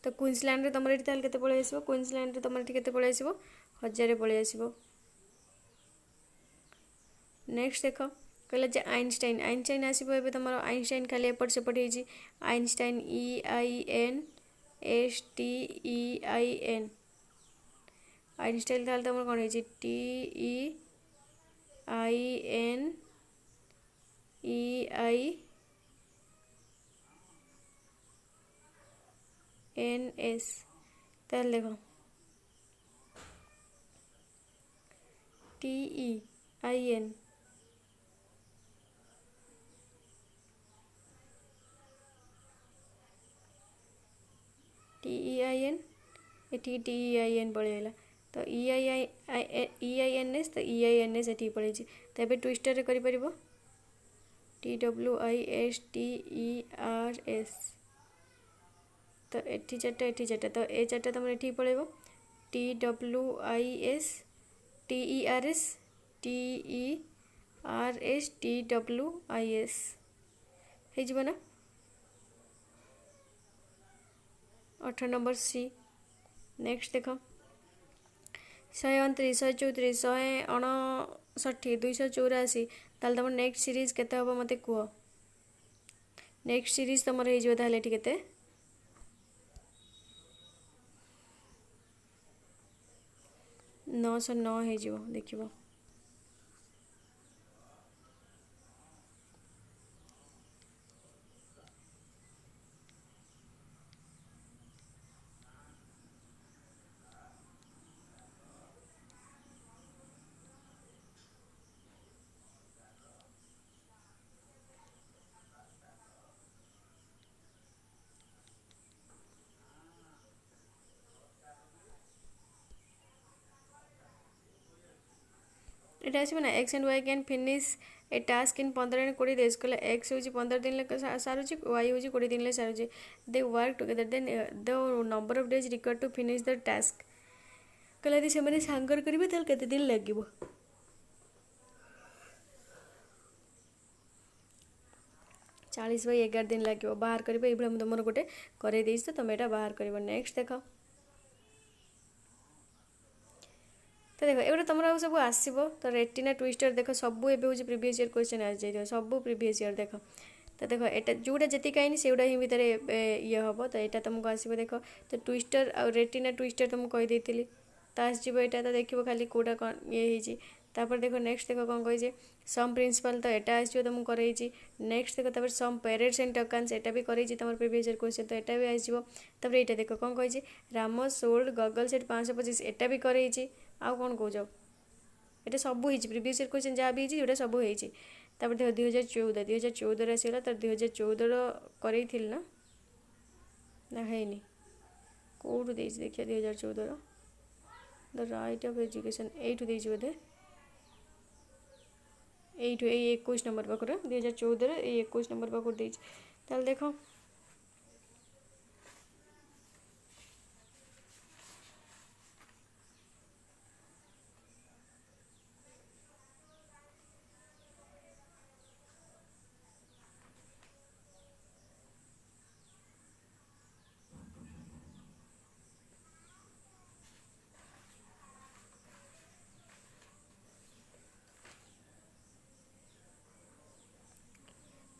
तो क्वींसलैंड रे तुम ये केते पळै आसीबो क्वींसलैंड रे तुम ये केते पळै आसीबो 1000 पळै आसीबो नेक्स्ट देख कहला जे आइनस्टाइन आइनस्टाइन आसीबो एबे तुम आइनस्टाइन खाली एपट सेपट होईची आइनस्टाइन EINSTEIN आइनस्टाइन ताल तुम कौन होईची TEINEINS ताल देखो TEIN TEIN एटी TEIN पड़ेगा तो EINS तो EINS एटी पड़े तो ये ट्विस्टर कर TWISTERS तो एटी चार्टा तो ए चार्टा तुम ये पड़े TWIS TERS हो ना 18 नंबर सी। नेक्स्ट देख 129 134 159 284 ताल तुम नेक्स्ट सीरीज केते हम मत कह नेक्स्ट सीरीज तुम होते 909 हो देखिए এটা আসবে না X and Y can finish a task in 15 and 20 days कहले एक्स हूँ 15 दिन सारूँ वाई हूँ 20 दिन सारूँ they work together then the number of days required to finish the task कहले यदि से सांगर करेंगे तो केते दिन लगे 40/11 दिन लगे बाहर कर तुम गोटे कर तो तुम यहाँ बाहर कर। नेक्स्ट देख तो देख एगुटा तुम सब आसो तो रेटिना ट्विस्टर देख सब एवं प्रिवियस ईयर क्वेश्चन आ जाए सब प्रिवियस ईयर देख तो देख एटा जोटा जी कहीं से ही भितर ये हम तो यहाँ तुमको आसो देख तो ट्विस्टर आ रेटिना ट्विस्टर तुमको कहीदी तो आसो यहाँ तो देखो खाली कौटा कौन ये तापर देख नेक्स्ट देख कौन कही सम प्रिंसिपल तो यहाँ आसो तुमको कर नेक्स्ट देख सम पेरेंट्स एंड टकान्स यहाँ भी कर तुम प्रिवियस ईयर क्वेश्चन तो यहाँ भी आसो तापर यहाँ देख कौन कही राम सोल्ड गगल सेट 525 यहाँ भी कर आउ कौन कौच ये सब हो प्रिवियस ईयर क्वेश्चन जहाँ भी जोटा सब हो देख 2014 आसगला तो 2014 कर ना है कौटू दे देखिए 2014 the right of education एटू they Bodhe एटू 21 number Pakhar 2014 21 number पाखर दे देख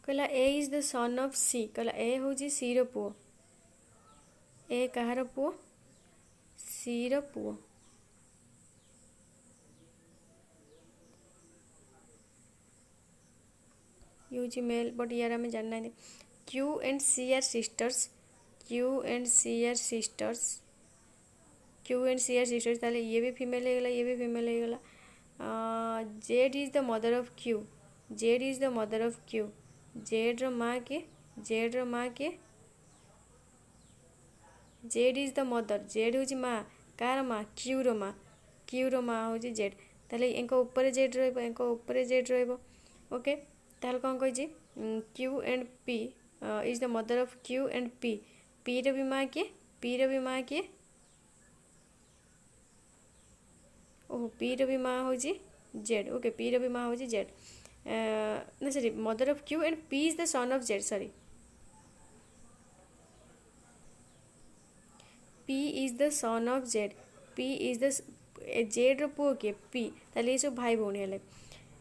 कहला A is the son of सी कहला ए हूँ सी रो ए कहार पुओ सी रो पुओ ये मेल बट यार आम जानना Q and C are sisters Q and C are sisters Q and C are sisters ताले ये भी फीमेल हो गला ये भी फीमेल हो गला Z is the mother of Q Z is the mother of Q Z रो माँ के जेड रो माँ के Z is the mother Z हूँ माँ कार माँ क्यू रो माँ हूँ जेड ताले इनको ऊपर जेड ऊपर जेड ओके ताल कौन कही Q and P is the mother of Q and P रो भी माँ किए ओह पी रो भी माँ हूँ जेड ओके पी रो भी माँ हूँ जेड ना sorry mother of Q and P is the son of Z sorry P is the son of Z P is the Z रो किए पी ताले ये सब भाई भौणी हेले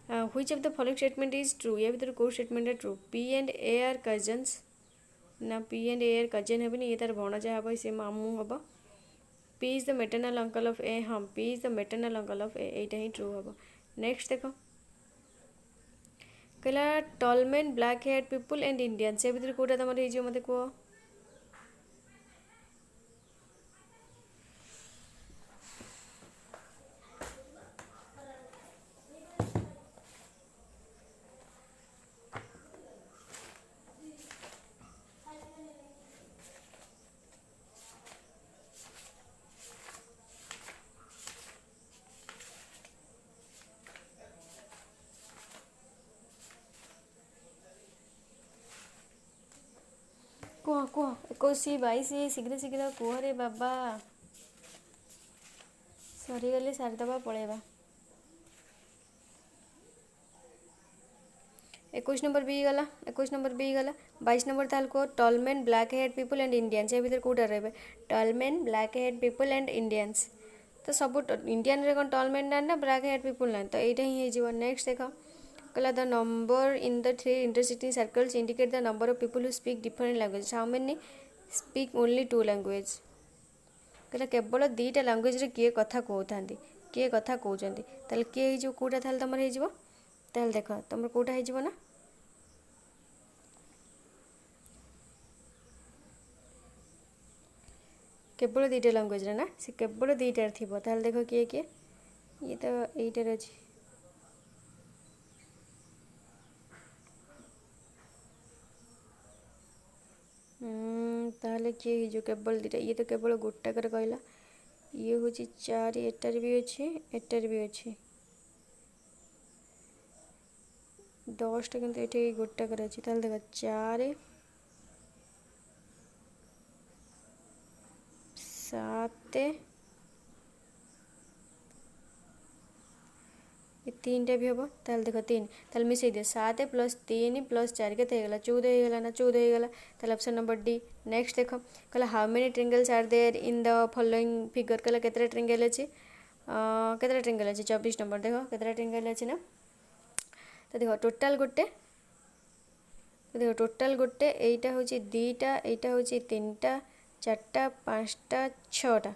which of the following statement is true या भीतर कौ स्टेटमेंट है true P and A are cousins ना P and A are cousin हेबनी ये तार भणजा हे से मामू हम P is the maternal uncle of A हाँ P is the maternal uncle of A एटा ही ट्रू हम। नेक्स्ट देख कहला tall men black hair people and Indian से भीतर कौटा तुम हो मत कह କୁହ କୁହ 21 22 ଶୀଘ୍ର ଶୀଘ୍ର କୁହ ରେ ବାବା। ସରିଗଲେ ସାରିଦେବା ପଳେଇବା। 21 नंबर बी गला 21 नंबर बी गला 22 नंबर ताल को tall man black head people and Indians ये भीतर कौटा रहे tall man black head people and Indians तो सब इंडियन रे कौन टॉलमैन ना ब्लैक हेड पीपल ना तो यहाँ ही हो। नेक्स्ट देख कहला the number in the 3 intercity circles indicate the number of people who speak different language how many speak only 2 language कहला केवल 2टा लैंग्वेज रे किए कथा कहते किए कथा कहते ताल किए हो कौटा ताल तुम हो ताल देख तुम कौटा हो ना केवल 2टा लैंग्वेज रे ना से केवल 2टार थी ताल देख किए किए ये तो यहीटार अच्छी ताहले किए हो केवल 2टा ये तो केवल गोटाकर कहला ये हूँ 4 एटार भी अच्छे एटार भी अच्छे 10टा किंतु ये गोटाकर अच्छी ताहले देख 4 7 ये 3टा भी हम ताल देख 3 ताल मिसई दे 7 + 3 + 4 के 14 होगा ना 14 होगा ताल ऑप्शन नंबर डी। नेक्स्ट देख कहला how many triangles are there in the following figure कहला केतरा ट्रिंगल अच्छे केतरा ट्रिंगल अच्छे 24 नंबर देख केतरा ट्रिंगल अच्छे ना तो देख टोटाल गोटे देख टोटाल गोटे यहीटा हूँ 2टा यहीटा हूँ 3टा 4टा 5टा 6टा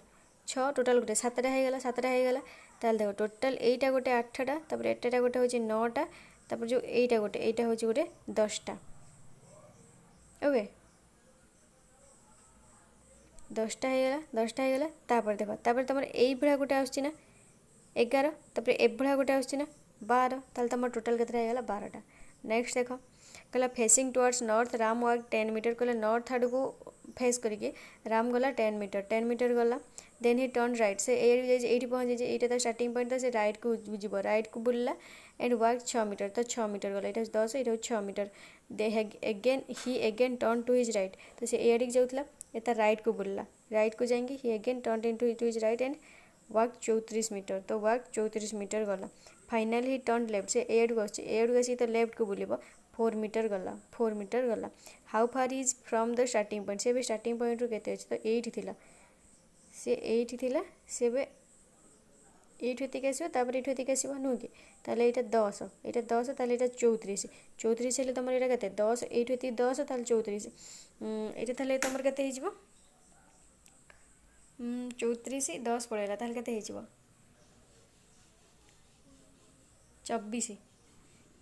6 टोटाल गोटे 7टा होगा 7टा होगा ताल देख टोटाल यहीटा गोटे 8टा तापर एटा गोटे हूँ 9टा तापर जो यहीटा हूँ गोटे 10टा ओके 10टा होगा तापर देख तापर तुम यही भाया गोटे आसना 11 तापर एभलिया गोटे आसना 12 ताल तुम टोटाल केतटा होगा 12टा। नेक्स्ट देख कहला facing towards north Ram walk 10 metre कहला नॉर्थ आड़ को फेस करके राम गला 10 मीटर गला देन ही टर्न राइट से ये पहुँच जाए ये स्टार्टिंग पॉइंट तो से राइट को जीव राइट को बुलला एंड वॉक 6 मीटर तो 6 मीटर गला ये 10 ये 6 metre then again turn to his right तो से एडिक जाऊला ये राइट को बुलला राइट को जाएंगे he again turn into his right and walk 34 meter तो वॉक 34 मीटर गला फाइनल ही टर्न लेफ्ट से एड को तो लेफ्ट को बुलब 4 मीटर गला how far is from the starting point से स्टार्टिंग पॉइंट रू केते अछि तो एठी थिला से एठी आसो तापर एठी आसो नुह कि ताले एटा 10 ताले एटा 34 हेले तुम एटा केते 10 एठी 10 ताले 34 एटा ताले तुम केते हिजबो 34 10 पड़ेगा ताले केते हिजबो 24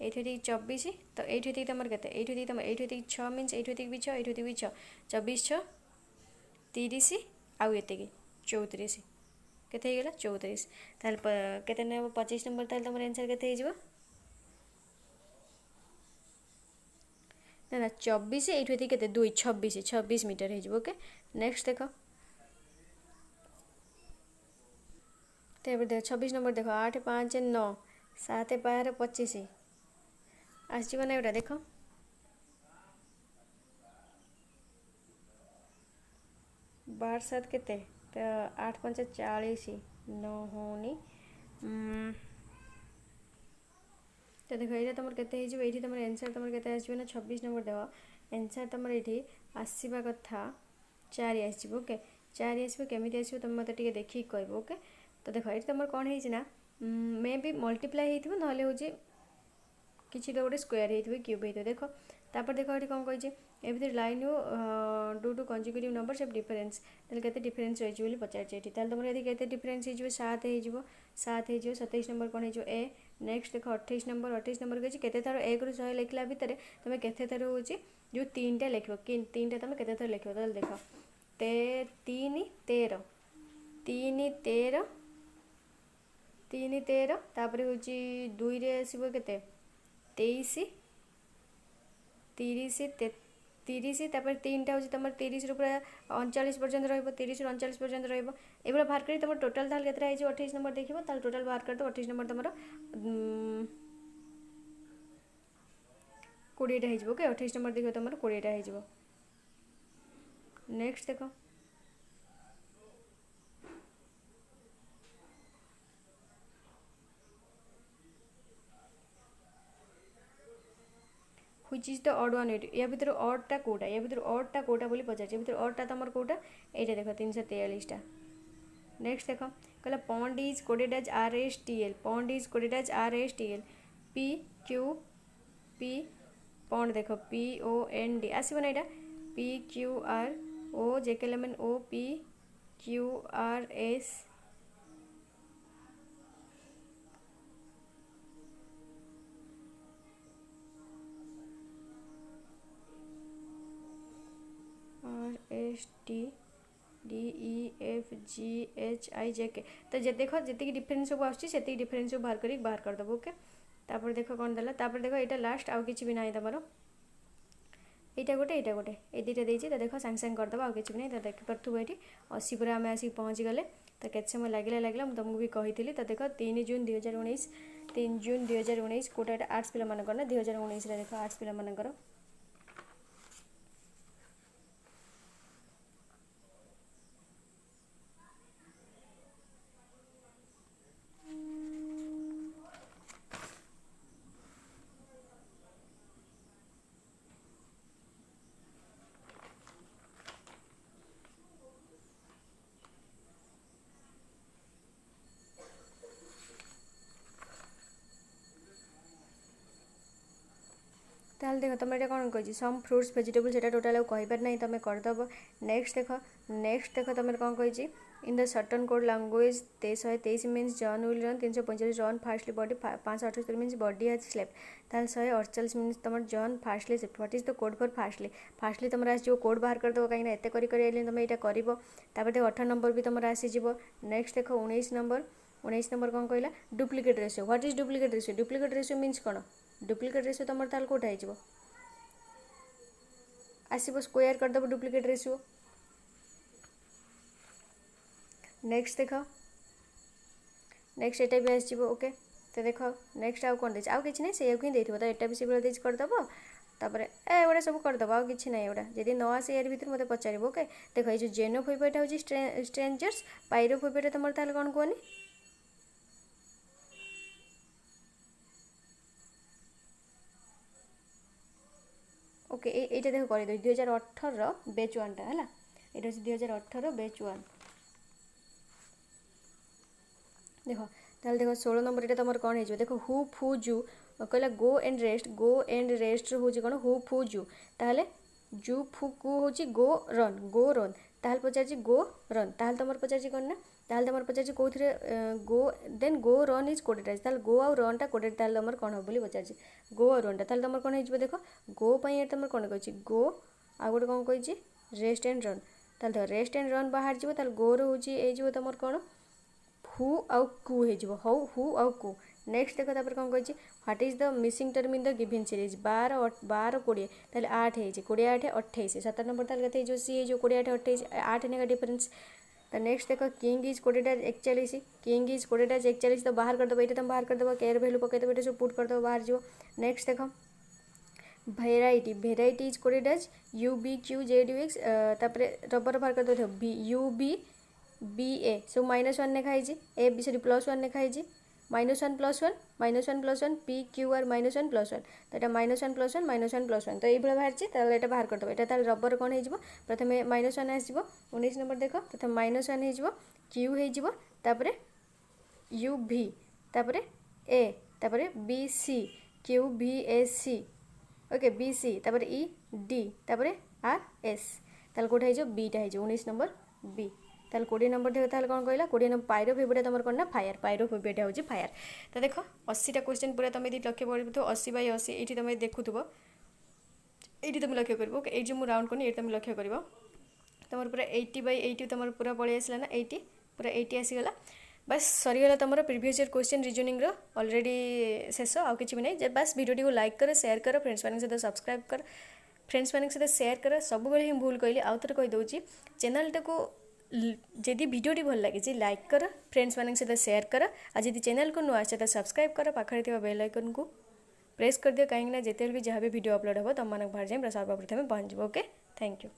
ये 24 तो ये तुम के तुम ये 6 मीनस ये भी 6 ये भी 6 24 6 30 आउ ये 34 केते गला 34 ताल केते ने 25 नंबर ताल तुम आंसर केते हिजबो ना 24 ये केते 2 26 मीटर हिजबो ओके। नेक्स्ट देखो तो देख 26 नंबर देख 8 5 9 7 12 25 आसो ना एटा देख 12 7 केते तो 8 5 40 9 होनी तो देख ये तुम केते ये तुम आंसर तुम केते आसो ना 26 नंबर देख आंसर तुम ये आसवा कथा 4 आसो ओके 4 आसो केमी आसो तुम मत देखिए कह ओके। तो देख ये तुम कौन है मे बी मल्टीप्लाई होती ना हूँ किसी गोटे स्क्वायर हो क्यूब हो देख तापर देख ये कौन कही ए भर line do to consecutive number सब डिफरेन्स के डिफरेन्स रही पचार तुम यदि के डिफरेन्स हो 7 हो 27 नंबर कौन हो ए। नेक्स्ट देख 28 नंबर कही के थर 1 रू 100 लिखला भितर तुम के थर हूँ जो 3टा लिख 3टा तुम के थर लिख देख 3 13 3 13 तापर हूँ 2 रे आसो के 23 30 तापर 3टा हूँ तुम 30 रू पूरा 39 पर्यंत रो 30 रू 39 पर्यंत रो ये बाहर कर तुम टोटाल ताल के 28 नंबर देखो टोटाल बाहर कर दो 28 नंबर तुम 20टा हो 28 नंबर देखो तुम 20टा हो नेक्स्ट देखो which is the odd one एट या भितर ऑडटा कोटा या भितर ऑडटा कोटा बोली पचार भितर ऑडटा तुम कोटा ये देख 343टा। नेक्स्ट देख कहला pond is coded as RSTL pond is coded as RSTL PQP pond देख POND आसब ना यहाँ PQRO JKLMN OPQRS RSTDEFGHIJK तो जे देख जी डिफरेन्स सब आसती डिफरेन्स सब बाहर करदेव ओके। तापर देख कौन देला तापर देख यहाँ लास्ट आउ कि भी ना तुम यहाँ गोटे ये दुटा देती तो देख सांगे सांगे करदेव आउ कि भी ना देखिपु ये 80 पूरा आम आसिक पहुँची गले तो केत समय लगे मुझे तुमको भी कही तो देख 3 जून 2019 3 जून 2019 कोटा आर्ट्स पिला ना 2019 देख आर्ट्स पिला मानकर ताल देख तुम ये कौन कही सम फ्रुट्स भेजिटेबल से टोटाल कहींपार ना तुम करदेव। नेक्स्ट देख तुम कौन कही in the certain code language 123 means John will run 345 John fastly body 578 means body has slept ताल 148 मीन्स तुम John fastly slept what is the code for fastly तुम आसो कोड बाहर करदेव कहीं एत कर तुम यहाँ कर देख 18 नंबर भी तुम आसीज। नेक्स्ट देख 19 नंबर कौन कहला duplicate ratio what is duplicate ratio means कौन डुप्लिकेट रेशियो तुम ताल कौटा हो आसब स्क्वायर करदेव डुप्लिकेट रेशियो। नेक्स्ट देख नेक्स्ट यहाँ भी आस ओके तो देख नेक्स्ट आउ कौन आउ कि ना से हिं देखो तो यहाँ भी से भाई करदेव तापर एगुड़ा सब करदेव आउ कि ना एगुड़ा जब न आसे यार भर मत पचार ओके। देख ये जो जेनोफोबिया हूँ स्ट्रेंजर्स पायरोफोबिया तुम ताल कौन कहनी ओके ये देख कर 2018 बैच 1 टा है ये 2018 बैच 1 देख ताल देख 16 नंबर ये तुम कौन हो देख हु फू जू कहला गो एंड रेस्ट हूँ कौन हु फू जू ताहले जू फू कु हूँ गो रन ताल पचार गो रन ताल तुम पचार कौन ना ताल तुम पचार कौन go then go run is coded as ताल गो आउ रन टा कोडेड ताल तुम कौन हम बोली पचार गो आउ रन टा ताल तुम कौन हो देख गो पाई तुम कौन कही गो आ गोटे कौन कही रेस्ट एंड रन ताल देख रेस्ट एंड रन बाहर जीव ताल गो रो तुम कौन हु आउ कु हो हु आउ कु। नेक्स्ट देख तापर कौन कही what is the missing term in the given series 12 20 ताल 8 है 20 8 28 7 नंबर ताल के सी 20 8 28 8 ने का डिफरेंस। तो नेक्स्ट देख king is coded as 41 king is coded as 41 तो बाहर करदेव ये तुम बाहर करदेव केयर वैल्यू पकईदेव ये सब पुट करदेव बाहर जीव। नेक्स्ट देख variety is coded as UBQZUX तापर रबर बाहर करदेव UBBA सब -1 लिखाई ए बी सॉरी +1 लिखाई -1 + 1 PQR -1 + 1 तो यहाँ -1 + 1 -1 + 1 तो ये बाहर ये बाहर करदेव यहाँ रबर कौन हो प्रथम -1 आसो 19 नंबर देख प्रथम -1 हो Q होपर UV तापर A तापर BC QVAC ओके BC तापर ED तापर RS ताल कौटा हो बीटा हो 19 नंबर B ताल 20 नंबर देख ताल कौन कहला 20 नंबर पायरोफोबिया तुम कौन ना फायर पायरोफोबिया हूँ फायर। तो देख 80टा क्वेश्चन पूरा तुम यदि लक्ष्य पढ़ो 80 बाय 80 ये तुम देखुव ये तुम लक्ष्य कर ये जो राउंड करनी ये तुम लक्ष्य कर तुम पूरा 80 बाय 80 तुम पूरा पलि आसला ना 80 पूरा 80 आसीगला बस सरीगला तुम previous year question reasoning already शेष आउ कि भी नहीं बस वीडियो को लाइक कर शेयर कर फ्रेंड्स मान सहित सब्सक्राइब कर फ्रेंड्स मान सहित शेयर कर सब ही भूल कहली आउ थे कहीदे चैनल को जदि वीडियोटी भल लगे लाइक कर फ्रेंड्स मान सहित शेयर कर आ जब चैनल को नुआ तो सब्सक्राइब कर पाखे बेल आइकन को प्रेस कर दियो कहीं जिते भी जहाँ भी वीडियो अपलोड हो तुम बाहर जाए सर्वप्रथम पहुँच ओके थैंक यू।